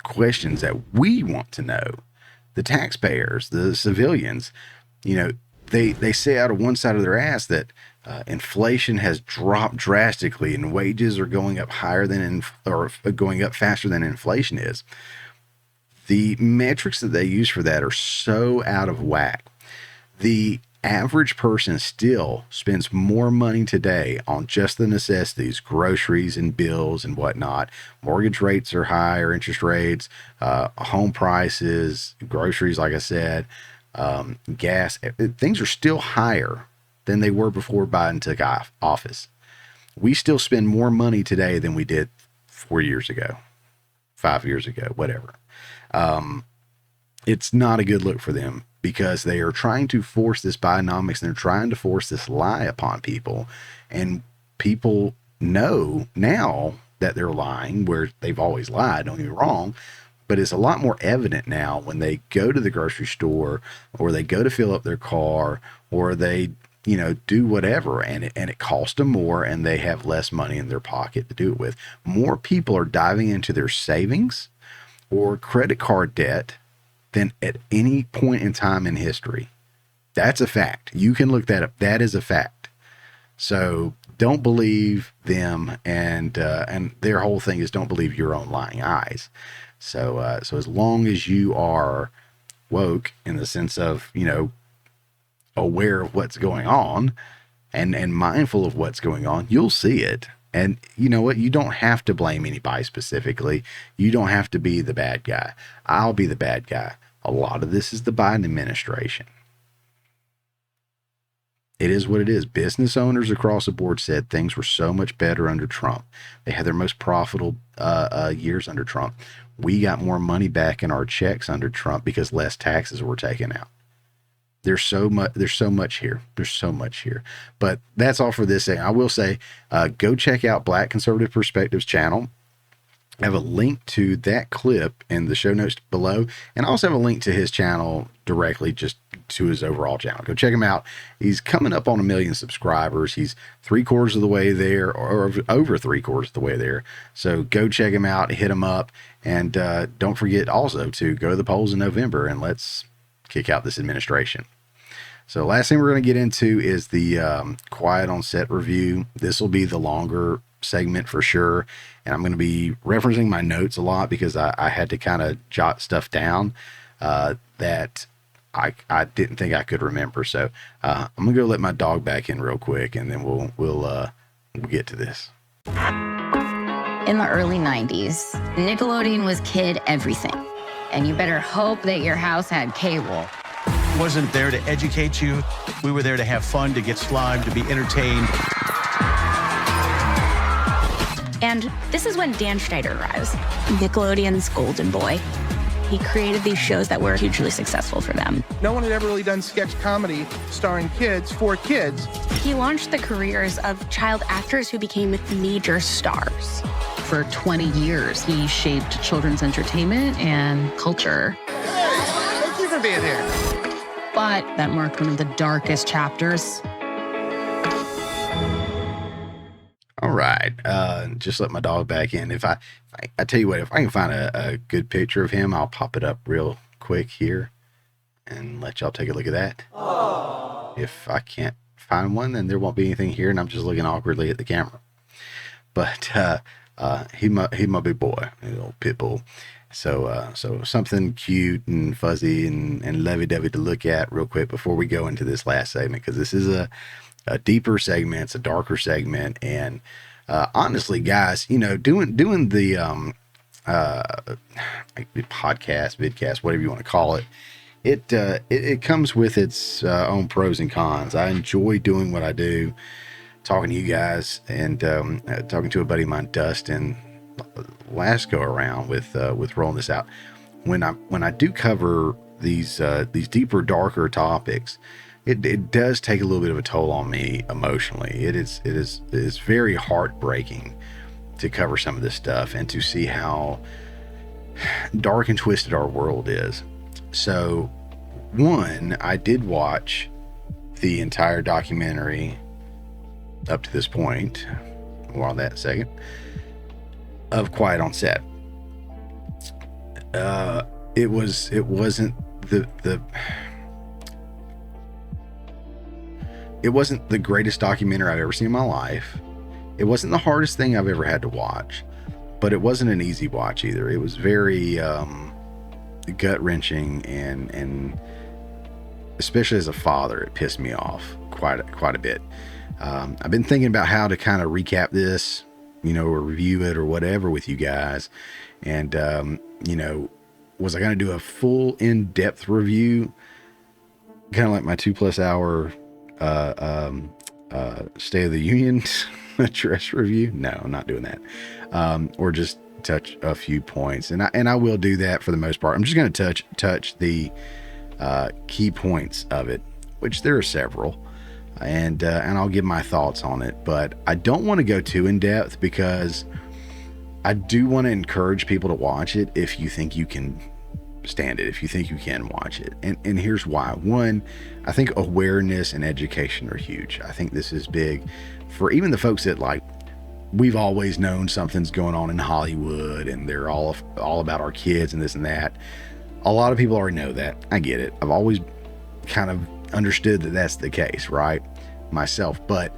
questions that we want to know. The taxpayers, the civilians, they say out of one side of their ass that inflation has dropped drastically and wages are going up going up faster than inflation is. The metrics that they use for that are so out of whack. The average person still spends more money today on just the necessities, groceries and bills and whatnot. Mortgage rates are higher, interest rates, home prices, groceries, like I said, gas. Things are still higher than they were before Biden took office. We still spend more money today than we did 4 years ago, 5 years ago, whatever. It's not a good look for them because they are trying to force this Bidenomics and they're trying to force this lie upon people. And people know now that they're lying, where they've always lied, don't get me wrong, but it's a lot more evident now when they go to the grocery store or they go to fill up their car or they, do whatever, and it costs them more and they have less money in their pocket to do it with. More people are diving into their savings or credit card debt than at any point in time in history. That's a fact. You can look that up. That is a fact. So don't believe them, and their whole thing is don't believe your own lying eyes. So as long as you are woke in the sense of, aware of what's going on and mindful of what's going on, you'll see it. And you know what? You don't have to blame anybody specifically. You don't have to be the bad guy. I'll be the bad guy. A lot of this is the Biden administration. It is what it is. Business owners across the board said things were so much better under Trump. They had their most profitable years under Trump. We got more money back in our checks under Trump because less taxes were taken out. There's so much here. But that's all for this thing. I will say, go check out Black Conservative Perspectives channel. I have a link to that clip in the show notes below, and I also have a link to his channel directly, just to his overall channel. Go check him out. He's coming up on 1 million subscribers. He's 3/4 of the way there, or over 3/4 of the way there. So go check him out, hit him up, and don't forget also to go to the polls in November, and let's kick out this administration. So last thing we're going to get into is the Quiet on Set review. This will be the longer segment for sure, and I'm going to be referencing my notes a lot because I had to kind of jot stuff down that I didn't think I could remember. So I'm gonna go let my dog back in real quick, and then we'll get to this. In the early 90s, Nickelodeon was kid everything, and you better hope that your house had cable. Wasn't there to educate you. We were there to have fun, to get slimed, to be entertained. And this is when Dan Schneider arrives, Nickelodeon's golden boy. He created these shows that were hugely successful for them. No one had ever really done sketch comedy starring kids for kids. He launched the careers of child actors who became major stars. For 20 years, he shaped children's entertainment and culture. Hey, thank you for being here. But that marked one of the darkest chapters. All right, just let my dog back in. If I tell you what, if I can find a good picture of him, I'll pop it up real quick here and let y'all take a look at that. Aww. If I can't find one, then there won't be anything here, and I'm just looking awkwardly at the camera. But he my big boy, a little pit bull. So something cute and fuzzy and lovey-dovey to look at real quick before we go into this last segment, because this is a deeper segment, it's a darker segment, and honestly, guys, you know, doing the podcast, vidcast, whatever you want to call it, it comes with its own pros and cons. I enjoy doing what I do, talking to you guys, and talking to a buddy of mine, Dustin, last go around with rolling this out. When I do cover these deeper, darker topics, it does take a little bit of a toll on me emotionally. It is very heartbreaking to cover some of this stuff and to see how dark and twisted our world is. So, one, I did watch the entire documentary up to this point, more on that in a second, of Quiet on Set. It wasn't the greatest documentary I've ever seen in my life. It wasn't the hardest thing I've ever had to watch, but it wasn't an easy watch either. It was very gut-wrenching, and especially as a father, it pissed me off quite a bit. I've been thinking about how to kind of recap this, you know, or review it or whatever with you guys. And, you know, was I going to do a full in-depth review, kind of like my 2+ hour State of the Union address review? No, I'm not doing that. Or just touch a few points, and I will do that for the most part. I'm just going to touch the key points of it, which there are several, and I'll give my thoughts on it. But I don't want to go too in depth, because I do want to encourage people to watch it if you think you can stand it, if you think you can watch it. And here's why. One, I think awareness and education are huge. I think this is big for even the folks that, like, we've always known something's going on in Hollywood and they're all about our kids and this and that. A lot of people already know that. I get it. I've always kind of understood that that's the case, right? Myself. But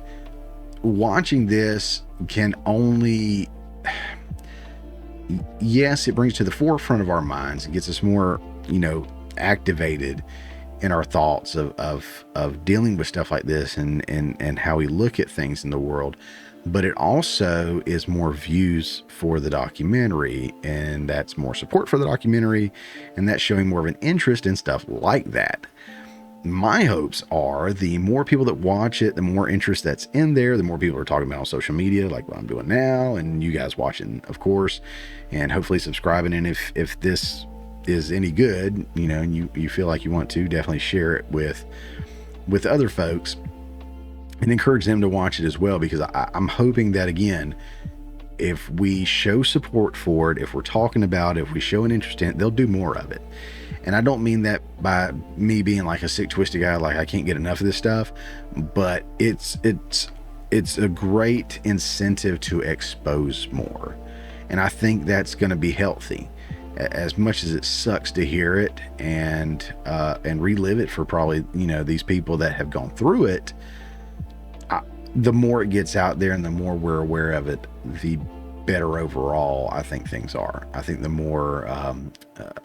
watching this can only, yes, it brings to the forefront of our minds and gets us more, you know, activated in our thoughts of dealing with stuff like this and how we look at things in the world. But it also is more views for the documentary, and that's more support for the documentary, and that's showing more of an interest in stuff like that. My hopes are the more people that watch it, the more interest that's in there, the more people are talking about on social media, like what I'm doing now, and you guys watching, of course, and hopefully subscribing. And if this is any good, you know, and you feel like you want to, definitely share it with other folks and encourage them to watch it as well, because I'm hoping that, again, if we show support for it, if we're talking about it, if we show an interest in it, they'll do more of it. And I don't mean that by me being like a sick, twisted guy, like I can't get enough of this stuff, but it's a great incentive to expose more. And I think that's going to be healthy, as much as it sucks to hear it and relive it for probably, you know, these people that have gone through it. The more it gets out there and the more we're aware of it, the better overall I think things are. I think the more,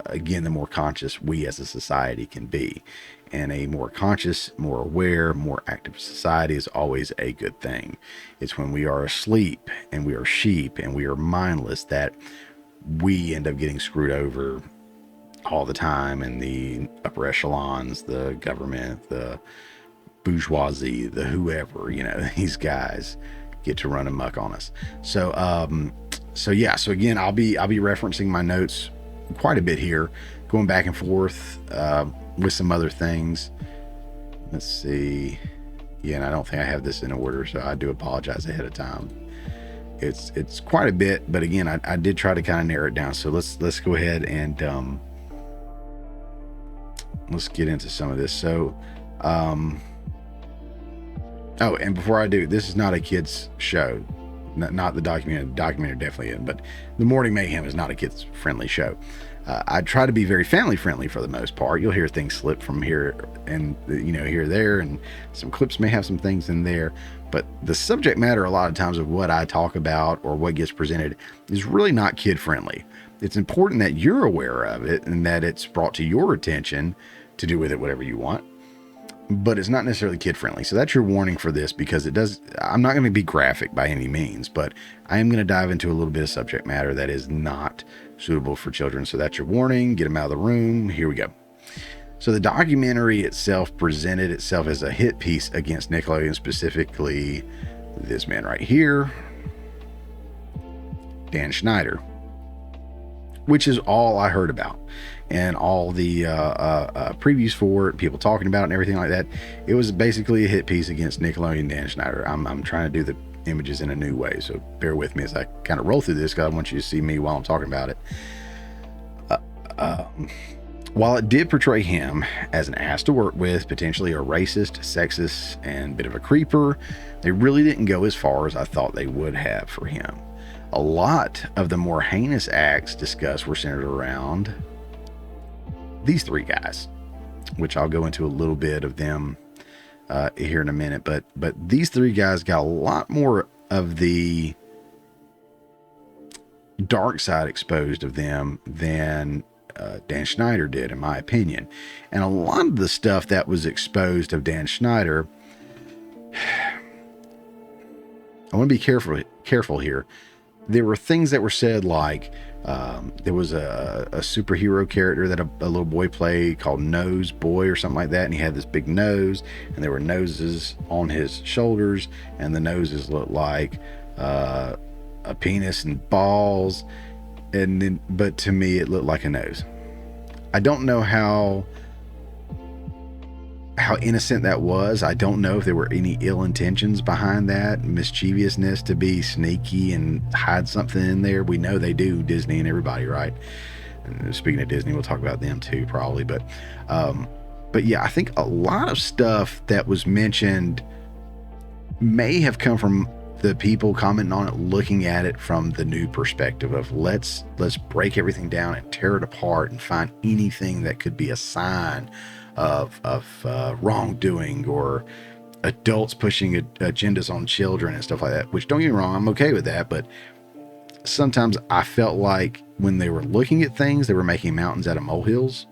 again, the more conscious we as a society can be. And a more conscious, more aware, more active society is always a good thing. It's when we are asleep and we are sheep and we are mindless that we end up getting screwed over all the time in the upper echelons, the government, the bourgeoisie, the whoever, you know, these guys get to run amok on us. So again, I'll be referencing my notes quite a bit here, going back and forth with some other things. Let's see. Yeah, and I don't think I have this in order, so I do apologize ahead of time. It's quite a bit, but again, I did try to kind of narrow it down. So let's go ahead and let's get into some of this. So oh, and before I do, this is not a kid's show. Not the documentary. The documentary definitely isn't, but The Morning Mayhem is not a kids friendly show. I try to be very family friendly for the most part. You'll hear things slip from here and, you know, here, there, and some clips may have some things in there, but the subject matter a lot of times of what I talk about or what gets presented is really not kid friendly. It's important that you're aware of it and that it's brought to your attention to do with it whatever you want, but it's not necessarily kid friendly. So that's your warning for this, because I'm not going to be graphic by any means, but I am going to dive into a little bit of subject matter that is not suitable for children. So that's your warning. Get them out of the room. Here we go. So the documentary itself presented itself as a hit piece against Nickelodeon, specifically this man right here, Dan Schneider, which is all I heard about. And all the previews for it, people talking about it and everything like that. It was basically a hit piece against Nickelodeon, Dan Schneider. I'm trying to do the images in a new way, so bear with me as I kind of roll through this, because I want you to see me while I'm talking about it. While it did portray him as an ass to work with, potentially a racist, sexist, and bit of a creeper, they really didn't go as far as I thought they would have for him. A lot of the more heinous acts discussed were centered around these three guys, which I'll go into a little bit of them here in a minute, but these three guys got a lot more of the dark side exposed of them than Dan Schneider did, in my opinion. And a lot of the stuff that was exposed of Dan Schneider, I want to be careful here. There were things that were said like, there was a superhero character that a little boy played called Nose Boy or something like that, and he had this big nose, and there were noses on his shoulders, and the noses looked like a penis and balls, and then, but to me it looked like a nose. I don't know how innocent that was. I don't know if there were any ill intentions behind that, mischievousness to be sneaky and hide something in there. We know they do, Disney and everybody, right? And speaking of Disney, we'll talk about them too, probably. But yeah, I think a lot of stuff that was mentioned may have come from the people commenting on it, looking at it from the new perspective of let's break everything down and tear it apart and find anything that could be a sign of wrongdoing or adults pushing agendas on children and stuff like that, which, don't get me wrong, I'm okay with that, but sometimes I felt like when they were looking at things, they were making mountains out of molehills.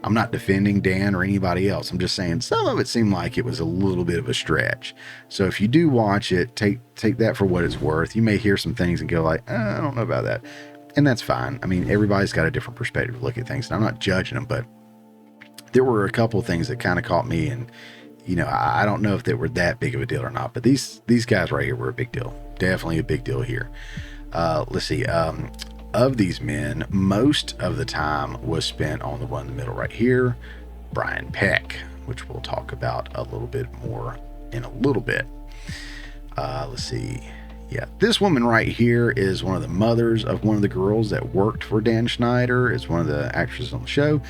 I'm not defending Dan or anybody else. I'm just saying some of it seemed like it was a little bit of a stretch. So if you do watch it, take that for what it's worth. You may hear some things and go like, I don't know about that. And that's fine. I mean, everybody's got a different perspective to look at things, and I'm not judging them, but there were a couple of things that kind of caught me, and you know, I don't know if they were that big of a deal or not, but these guys right here were a big deal. Definitely a big deal here. Let's see. of these men, most of the time was spent on the one in the middle right here, Brian Peck, which we'll talk about a little bit more in a little bit. Let's see. Yeah, this woman right here is one of the mothers of one of the girls that worked for Dan Schneider. It's one of the actresses on the show.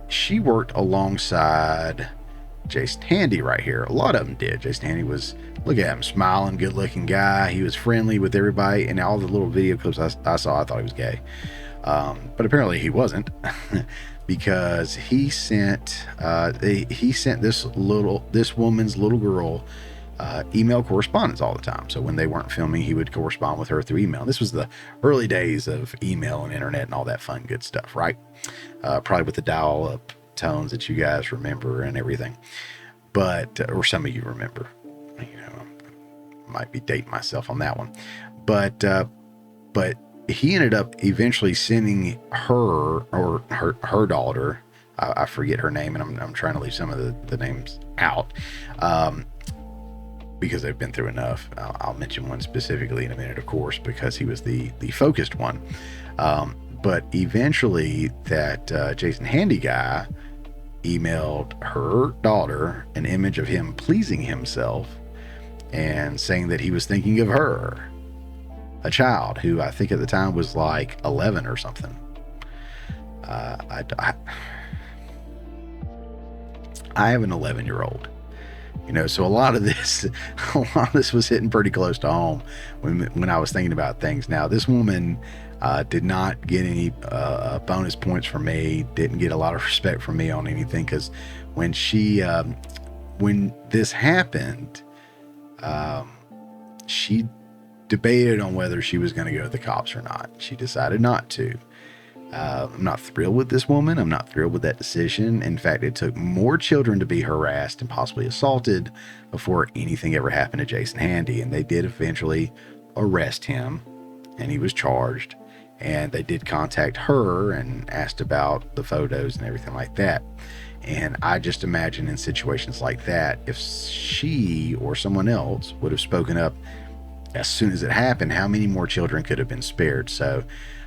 She worked alongside Jason Handy right here. A lot of them did. Jason Handy was, look at him, smiling, good looking guy. He was friendly with everybody. And all the little video clips I saw, I thought he was gay. But apparently he wasn't because he sent this woman's little girl email correspondence all the time. So when they weren't filming, he would correspond with her through email. This was the early days of email and internet and all that fun, good stuff, right? Probably with the dial-up tones that you guys remember and everything. But, or some of you remember, might be dating myself on that one. But he ended up eventually sending her, or her daughter, I forget her name, and I'm trying to leave some of the names out, because they've been through enough. I'll mention one specifically in a minute, of course, because he was the focused one. But eventually that Jason Handy guy emailed her daughter an image of him pleasing himself and saying that he was thinking of her, a child who I think at the time was like 11 or something. I have an 11-year-old. So a lot of this was hitting pretty close to home when I was thinking about things. Now, this woman did not get any bonus points from me, didn't get a lot of respect from me on anything, because when this happened, she debated on whether she was going to go to the cops or not. She decided not to. I'm not thrilled with this woman. I'm not thrilled with that decision. In fact, it took more children to be harassed and possibly assaulted before anything ever happened to Jason Handy. And they did eventually arrest him, and he was charged. And they did contact her and asked about the photos and everything like that. And I just imagine in situations like that, if she or someone else would have spoken up as soon as it happened, how many more children could have been spared? So,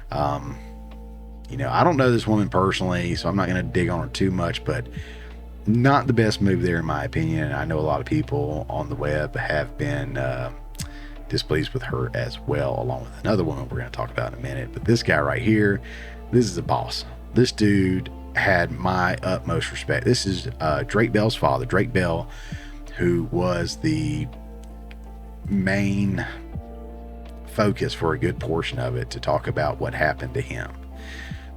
I don't know this woman personally, so I'm not going to dig on her too much, but not the best move there in my opinion. I know a lot of people on the web have been displeased with her as well, along with another woman we're going to talk about in a minute. But this guy right here, this is a boss. This dude had my utmost respect. This is Drake Bell's father, Drake Bell, who was the main focus for a good portion of it to talk about what happened to him.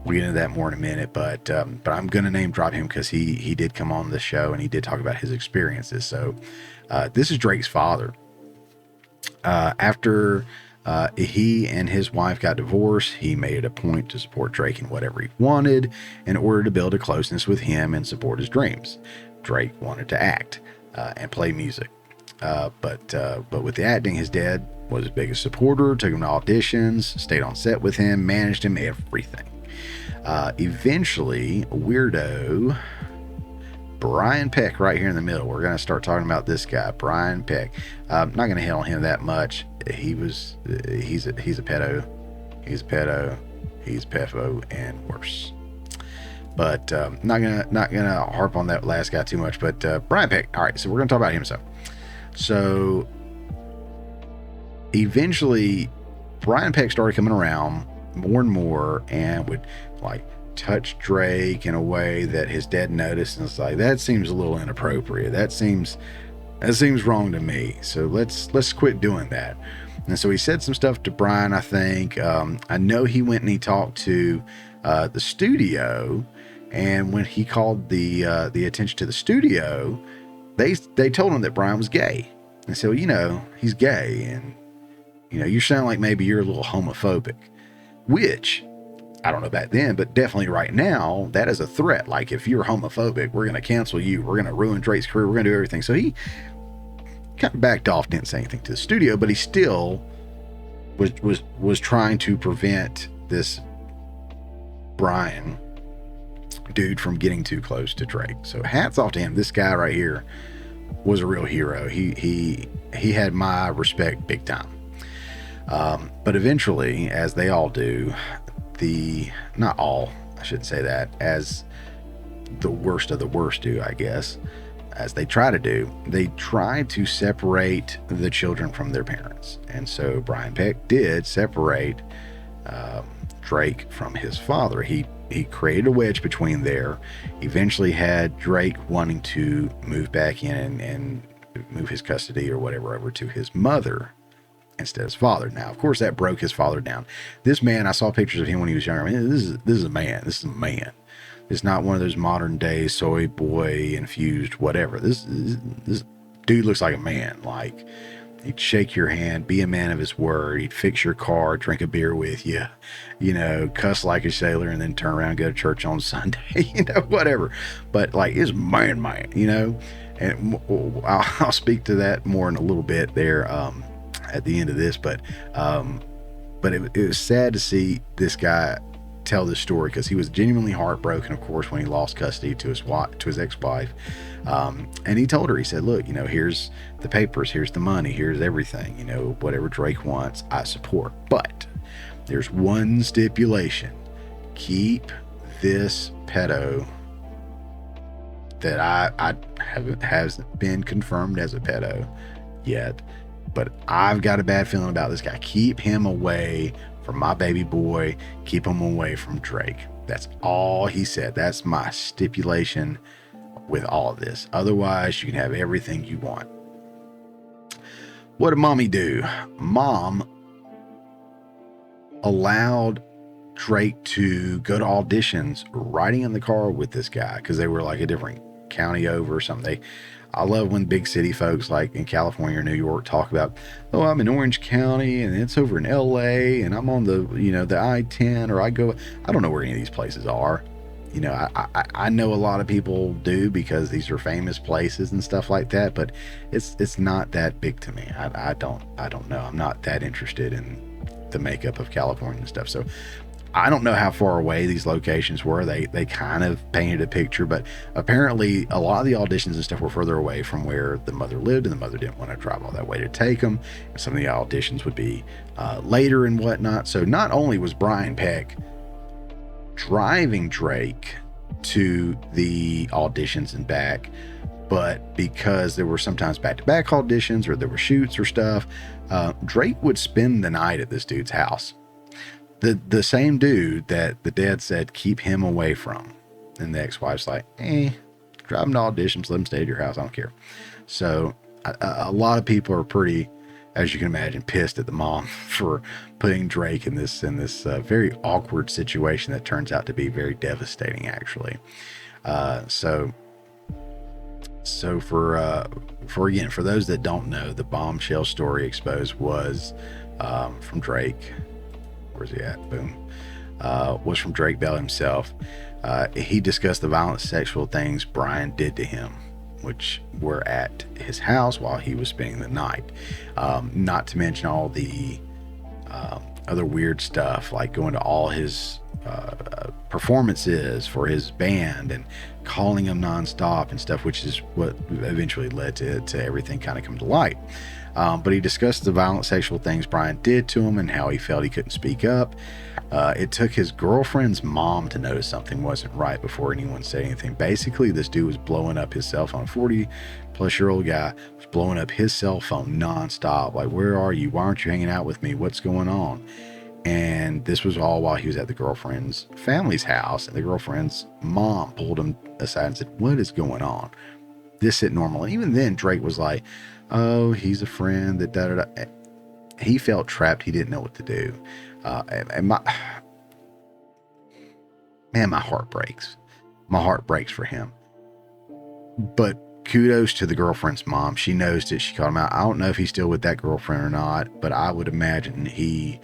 We'll get into that more in a minute, but I'm going to name drop him because he did come on the show and he did talk about his experiences. So this is Drake's father. After he and his wife got divorced, he made it a point to support Drake in whatever he wanted in order to build a closeness with him and support his dreams. Drake wanted to act and play music. But with the acting, his dad was his biggest supporter, took him to auditions, stayed on set with him, managed him, everything. Eventually, weirdo Brian Peck right here in the middle. We're going to start talking about this guy, Brian Peck. I'm not going to hit on him that much. He's a pedo. He's a pedo. He's pefo and worse. But not gonna harp on that last guy too much. But Brian Peck. All right, so we're going to talk about him some. So eventually, Brian Peck started coming around more and more and would like touch Drake in a way that his dad noticed, and it's like, that seems a little inappropriate. That seems wrong to me. So let's quit doing that. And so he said some stuff to Brian, I think. I know he went and he talked to the studio, and when he called the attention to the studio, they told him that Brian was gay. And so, he's gay, and you sound like maybe you're a little homophobic, which I don't know back then, but definitely right now, that is a threat. Like, if you're homophobic, we're going to cancel you. We're going to ruin Drake's career. We're going to do everything. So he kind of backed off, didn't say anything to the studio, but he still was trying to prevent this Brian dude from getting too close to Drake. So hats off to him. This guy right here was a real hero. He had my respect big time. But eventually, as they all do, not all, I shouldn't say that, as the worst of the worst do, I guess, as they try to do, they try to separate the children from their parents. And so Brian Peck did separate Drake from his father. He created a wedge between there, eventually had Drake wanting to move back in and move his custody or whatever over to his mother instead of his father. Now, of course, that broke his father down. This man, I saw pictures of him when he was younger. I mean, this is a man. This is a man. It's not one of those modern day soy boy infused whatever. This dude looks like a man. Like, he'd shake your hand, be a man of his word. He'd fix your car, drink a beer with you, cuss like a sailor, and then turn around and go to church on Sunday, whatever. But like, it's man, and I'll speak to that more in a little bit there at the end of this. But it was sad to see this guy tell this story, because he was genuinely heartbroken, of course, when he lost custody to his ex-wife. And he told her, he said, look, here's the papers, here's the money, here's everything, whatever Drake wants, I support. But there's one stipulation: keep this pedo that I hasn't been confirmed as a pedo yet, but I've got a bad feeling about this guy. Keep him away from my baby boy. Keep him away from Drake. That's all he said. That's my stipulation with all of this. Otherwise, you can have everything you want. What did mommy do? Mom allowed Drake to go to auditions riding in the car with this guy, because they were like a different county over or something. I love when big city folks like in California or New York talk about, oh, I'm in Orange County and it's over in LA and I'm on the I-10, or I don't know where any of these places are. I know a lot of people do, because these are famous places and stuff like that, but it's not that big to me. I don't know. I'm not that interested in the makeup of California and stuff. So I don't know how far away these locations were. They kind of painted a picture, but apparently a lot of the auditions and stuff were further away from where the mother lived, and the mother didn't want to drive all that way to take them. And some of the auditions would be later and whatnot. So not only was Brian Peck driving Drake to the auditions and back, but because there were sometimes back-to-back auditions, or there were shoots or stuff, Drake would spend the night at this dude's house. The same dude that the dad said keep him away from, and the ex-wife's like, drive him to auditions, let him stay at your house, I don't care. So a lot of people are pretty, as you can imagine, pissed at the mom for putting Drake in this very awkward situation that turns out to be very devastating, actually. So for those that don't know, the bombshell story exposed was from Drake. Where's he at? Boom. Was from Drake Bell himself. He discussed the violent sexual things Brian did to him, which were at his house while he was spending the night. Not to mention all the other weird stuff, like going to all his performances for his band and calling him nonstop and stuff, which is what eventually led to everything kind of come to light. But he discussed the violent sexual things Brian did to him and how he felt he couldn't speak up. It took his girlfriend's mom to notice something wasn't right before anyone said anything. Basically, this dude was blowing up his cell phone. 40-plus-year-old guy was blowing up his cell phone nonstop. Like, where are you? Why aren't you hanging out with me? What's going on? And this was all while he was at the girlfriend's family's house. And the girlfriend's mom pulled him aside and said, what is going on? This isn't normal. And even then, Drake was like, oh, he's a friend, that da-da-da. He felt trapped. He didn't know what to do. And my heart breaks. My heart breaks for him. But kudos to the girlfriend's mom. She knows that. She called him out. I don't know if he's still with that girlfriend or not, but I would imagine he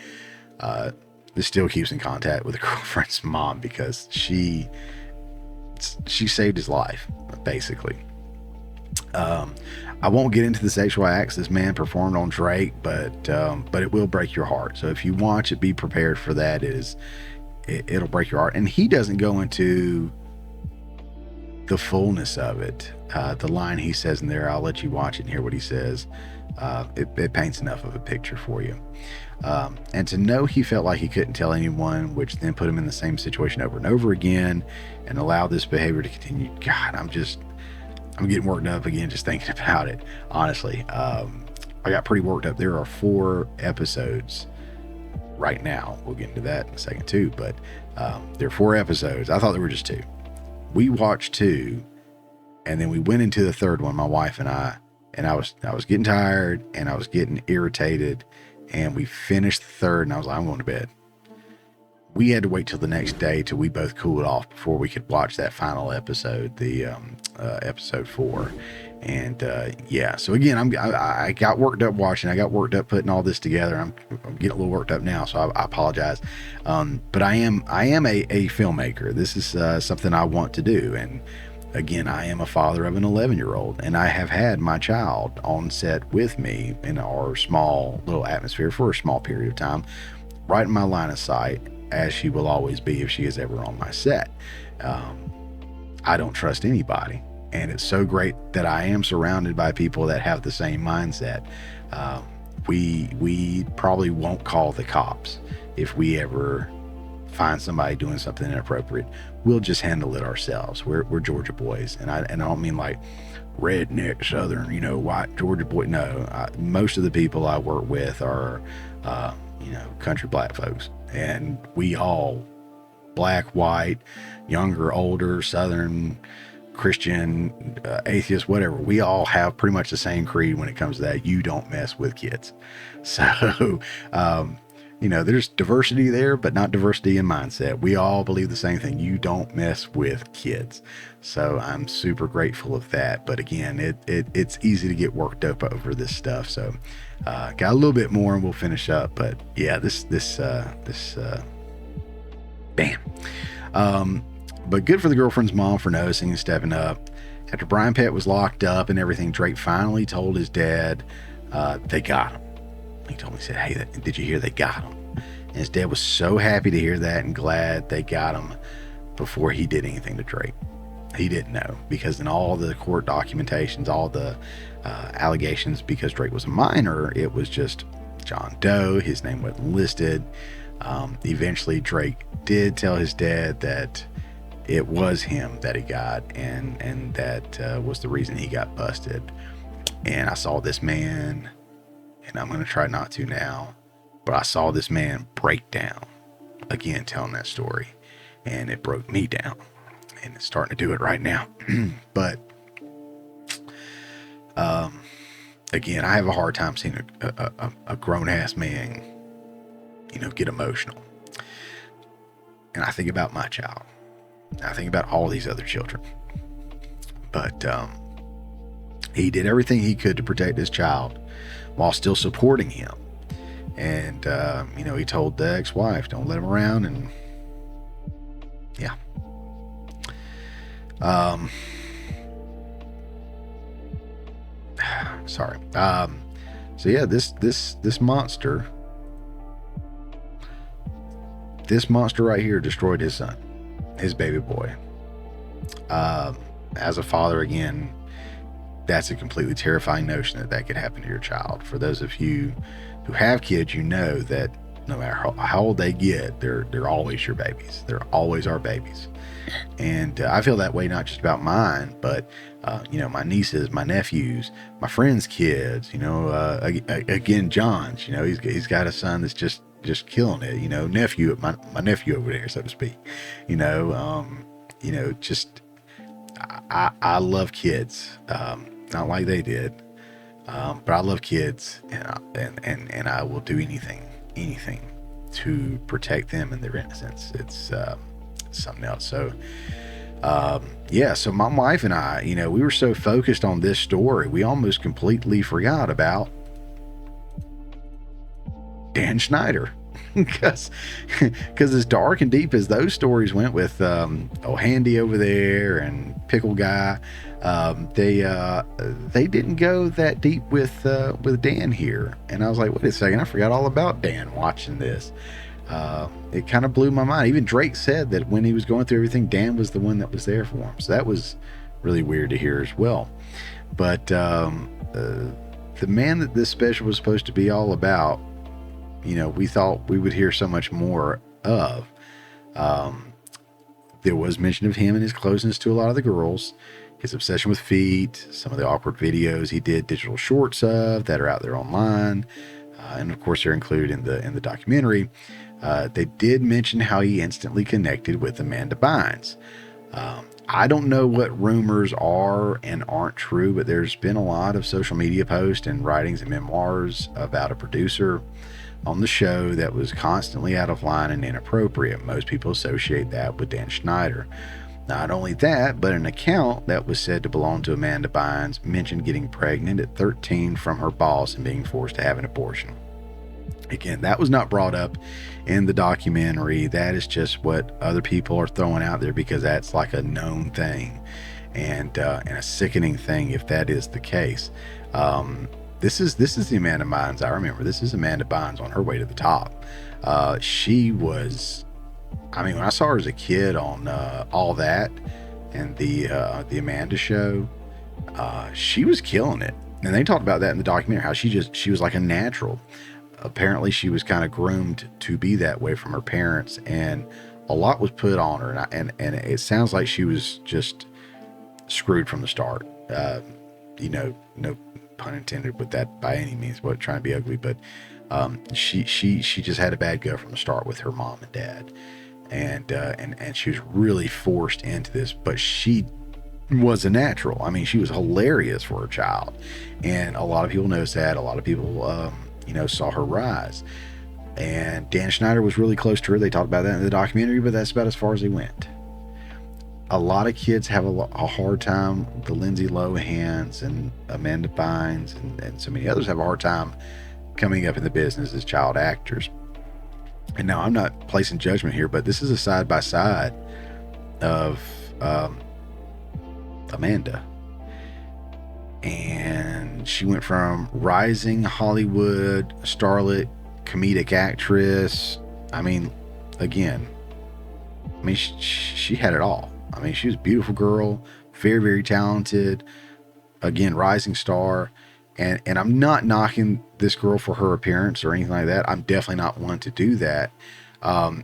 still keeps in contact with the girlfriend's mom, because she saved his life, basically. I won't get into the sexual acts this man performed on Drake, but it will break your heart. So if you watch it, be prepared for that. It'll break your heart. And he doesn't go into the fullness of it. the line he says in there, I'll let you watch it and hear what he says. It paints enough of a picture for you. And to know he felt like he couldn't tell anyone, which then put him in the same situation over and over again and allowed this behavior to continue. God, I'm getting worked up again just thinking about it, honestly. I got pretty worked up. There are 4 episodes right now. We'll get into that in a second too, but there are 4 episodes. I thought there were just 2. We watched 2, and then we went into the 3rd one, my wife and I was getting tired and I was getting irritated, and we finished the 3rd, and I was like, I'm going to bed. We had to wait till the next day till we both cooled off before we could watch that final episode, the episode 4. And yeah, so again, I got worked up watching. I got worked up putting all this together. I'm getting a little worked up now, so I apologize. But I am a filmmaker. This is something I want to do. And again, I am a father of an 11-year-old, and I have had my child on set with me in our small little atmosphere for a small period of time, right in my line of sight, as she will always be if she is ever on my set. I don't trust anybody. And it's so great that I am surrounded by people that have the same mindset. We probably won't call the cops if we ever find somebody doing something inappropriate. We'll just handle it ourselves. We're Georgia boys, and I don't mean like redneck Southern, white Georgia boy. No, most of the people I work with are, country black folks, and we all, black, white, younger, older, Southern, Christian, atheist, whatever, we all have pretty much the same creed when it comes to that. You don't mess with kids. So, there's diversity there, but not diversity in mindset. We all believe the same thing. You don't mess with kids. So I'm super grateful of that. But again, it's easy to get worked up over this stuff. So, got a little bit more and we'll finish up. But yeah, bam. But good for the girlfriend's mom for noticing and stepping up. After Brian Pett was locked up and everything, Drake finally told his dad they got him. He told me, he said, hey, did you hear they got him? And his dad was so happy to hear that and glad they got him before he did anything to Drake. He didn't know, because in all the court documentations, all the allegations, because Drake was a minor, it was just John Doe. His name wasn't listed. Eventually, Drake did tell his dad that it was him that he got, and that was the reason he got busted. And I saw this man, and I'm going to try not to now, but I saw this man break down, again, telling that story, and it broke me down, and it's starting to do it right now. But again, I have a hard time seeing a grown-ass man, get emotional. And I think about my child. I think about all these other children. But he did everything he could to protect his child while still supporting him. And, he told the ex-wife, don't let him around. And yeah. Sorry. So yeah, this monster right here destroyed his son, his baby boy. As a father, again, that's a completely terrifying notion that could happen to your child. For those of you who have kids, you know that no matter how old they get, they're always your babies. They're always our babies. And I feel that way not just about mine, but my nieces, my nephews, my friends' kids. Again, John's. He's got a son that's just killing it. Nephew, my nephew over there, so to speak. I love kids. Not like they did, but I love kids, and I will do anything to protect them and their innocence. It's something else. So so my wife and I, we were so focused on this story, we almost completely forgot about Dan Schneider. because as dark and deep as those stories went with Handy over there and Pickle Guy, they didn't go that deep with Dan here. And I was like, wait a second, I forgot all about Dan watching this. It kind of blew my mind. Even Drake said that when he was going through everything, Dan was the one that was there for him. So that was really weird to hear as well. But the man that this special was supposed to be all about, you know, we thought we would hear so much more of. There was mention of him and his closeness to a lot of the girls, his obsession with feet, some of the awkward videos he did digital shorts of that are out there online, and of course they're included in the documentary. They did mention how he instantly connected with Amanda Bynes. I don't know what rumors are and aren't true, but there's been a lot of social media posts and writings and memoirs about a producer on the show that was constantly out of line and inappropriate. Most people associate that with Dan Schneider. Not only that, but an account that was said to belong to Amanda Bynes mentioned getting pregnant at 13 from her boss and being forced to have an abortion. Again, that was not brought up in the documentary. That is just what other people are throwing out there because that's like a known thing and a sickening thing if that is the case. This is the Amanda Bynes I remember. This is Amanda Bynes on her way to the top. She was, I mean, when I saw her as a kid on All That and the Amanda Show, she was killing it. And they talked about that in the documentary, how she was like a natural. Apparently she was kind of groomed to be that way from her parents, and a lot was put on her. And it sounds like she was just screwed from the start. You know, no pun intended with that by any means, wasn't trying to be ugly, but she just had a bad go from the start with her mom and dad. And she was really forced into this, but she was a natural. I mean, she was hilarious for her child, and a lot of people noticed that. A lot of people, saw her rise. And Dan Schneider was really close to her. They talked about that in the documentary, but that's about as far as they went. A lot of kids have a hard time. The Lindsay Lohans and Amanda Bynes and so many others have a hard time coming up in the business as child actors. And now I'm not placing judgment here, but this is a side-by-side of Amanda. And she went from rising Hollywood starlet, comedic actress. I mean, again, she had it all. I mean, she was a beautiful girl, very, very talented. Again, rising star. And I'm not knocking this girl for her appearance or anything like that. I'm definitely not one to do that. Other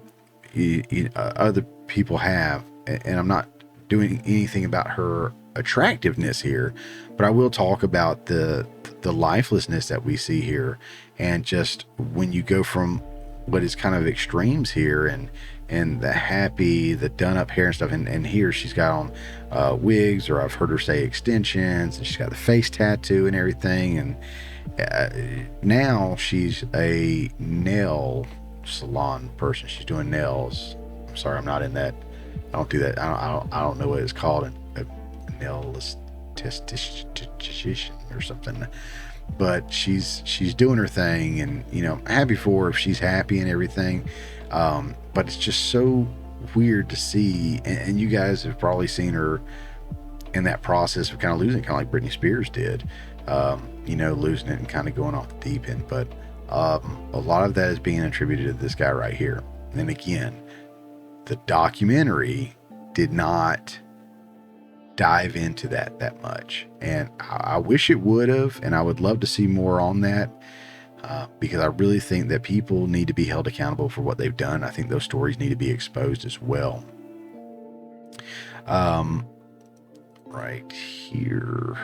people have, and I'm not doing anything about her attractiveness here, but I will talk about the lifelessness that we see here, and just when you go from what is kind of extremes here and the happy, the done up hair and stuff, and here she's got on wigs, or I've heard her say extensions, and she's got the face tattoo and everything, and now she's a nail salon person. She's doing nails. I'm sorry, I'm not in that. I don't do that. I don't know what it's called. A nail esthetician or something. But she's doing her thing, and I'm happy for her if she's happy and everything. But it's just so weird to see, and you guys have probably seen her in that process of kind of losing, kind of like Britney Spears did, losing it and kind of going off the deep end. But a lot of that is being attributed to this guy right here. And again, the documentary did not dive into that much, and I wish it would have, and I would love to see more on that, because I really think that people need to be held accountable for what they've done. I think those stories need to be exposed as well. Right here,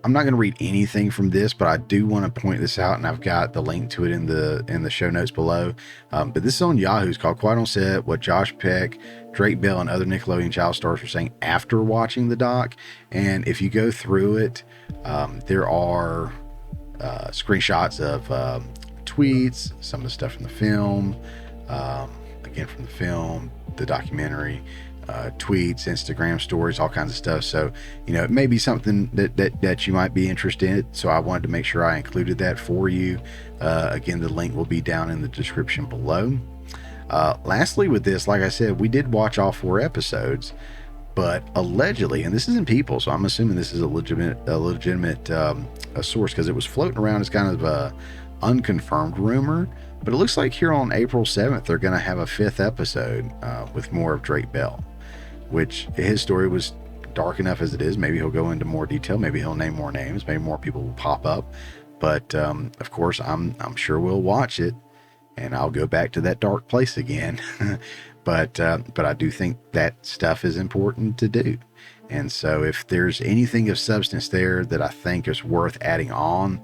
I'm not going to read anything from this, but I do want to point this out, and I've got the link to it in the show notes below. But this is on Yahoo. It's called Quiet on Set: What Josh Peck, Drake Bell, and other Nickelodeon child stars were saying after watching the doc. And if you go through it, there are screenshots of tweets, some of the stuff from the film, again from the film, the documentary, tweets, Instagram stories, all kinds of stuff. So it may be something that you might be interested in. So I wanted to make sure I included that for you. Again, the link will be down in the description below. Lastly with this, like I said, we did watch all 4 episodes, but allegedly, and this isn't people, so I'm assuming this is a legitimate source, because it was floating around as kind of a unconfirmed rumor, but it looks like here on April 7th they're going to have a 5th episode with more of Drake Bell. which his story was dark enough as it is. Maybe he'll go into more detail. Maybe he'll name more names. Maybe more people will pop up. But of course, I'm sure we'll watch it, and I'll go back to that dark place again. But I do think that stuff is important to do. And so if there's anything of substance there that I think is worth adding on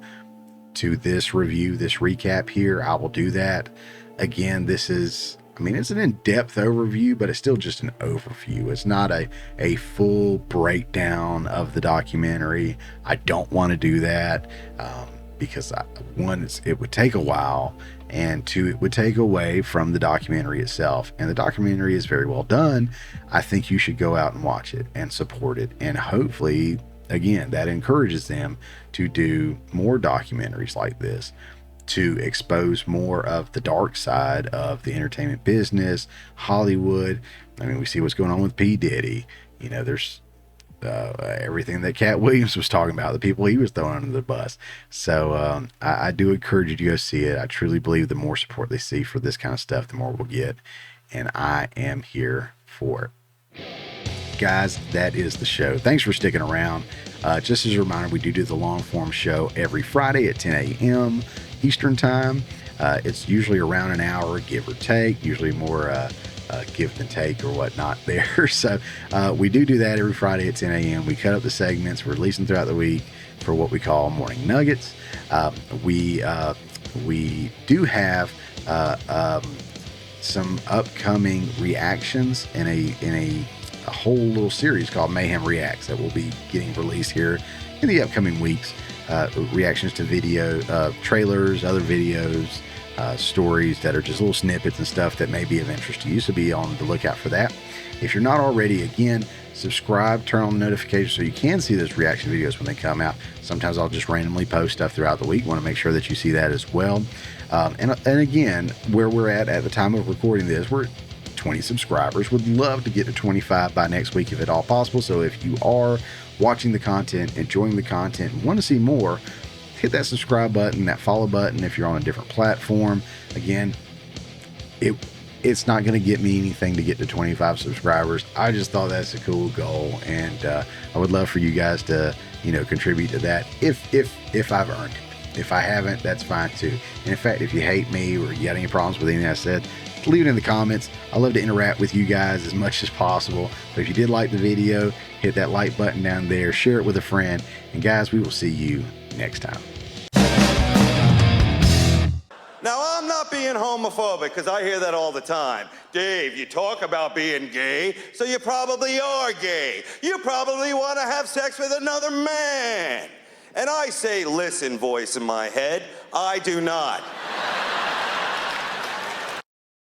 to this review, this recap here, I will do that. Again, this is, I mean, it's an in-depth overview, but it's still just an overview. It's not a full breakdown of the documentary. I don't want to do that because one, it would take a while, and two, it would take away from the documentary itself. And the documentary is very well done. I think you should go out and watch it and support it. And hopefully, again, that encourages them to do more documentaries like this, to expose more of the dark side of the entertainment business, Hollywood. I mean, we see what's going on with P. Diddy. You know, there's everything that Cat Williams was talking about, the people he was throwing under the bus. So I do encourage you to go see it. I truly believe the more support they see for this kind of stuff, the more we'll get. And I am here for it. Guys, that is the show. Thanks for sticking around. Just as a reminder, we do the long form show every Friday at 10 a.m. Eastern time. It's usually around an hour, give or take, usually more give than take or whatnot there. So we do that every Friday at 10 a.m. We cut up the segments, we're releasing throughout the week for what we call morning nuggets. We do have some upcoming reactions in a whole little series called Mayhem Reacts that will be getting released here in the upcoming weeks. Reactions to video, trailers, other videos, stories that are just little snippets and stuff that may be of interest to you. So be on the lookout for that. If you're not already, again, subscribe, turn on the notifications so you can see those reaction videos when they come out. Sometimes I'll just randomly post stuff throughout the week. Want to make sure that you see that as well. And again, where we're at the time of recording this, we're 20 subscribers. Would love to get to 25 by next week if at all possible. So if you are watching the content, enjoying the content, and want to see more, hit that subscribe button, that follow button if you're on a different platform. Again, it's not going to get me anything to get to 25 subscribers. I just thought that's a cool goal, and I would love for you guys to, contribute to that if I've earned it. If I haven't, that's fine too. And in fact, if you hate me or you got any problems with anything I said, leave it in the comments. I love to interact with you guys as much as possible. But if you did like the video, hit that like button down there, share it with a friend, and guys, we will see you next time. Now, I'm not being homophobic, because I hear that all the time. Dave, you talk about being gay, so you probably are gay. You probably want to have sex with another man. And I say, listen, voice in my head, I do not.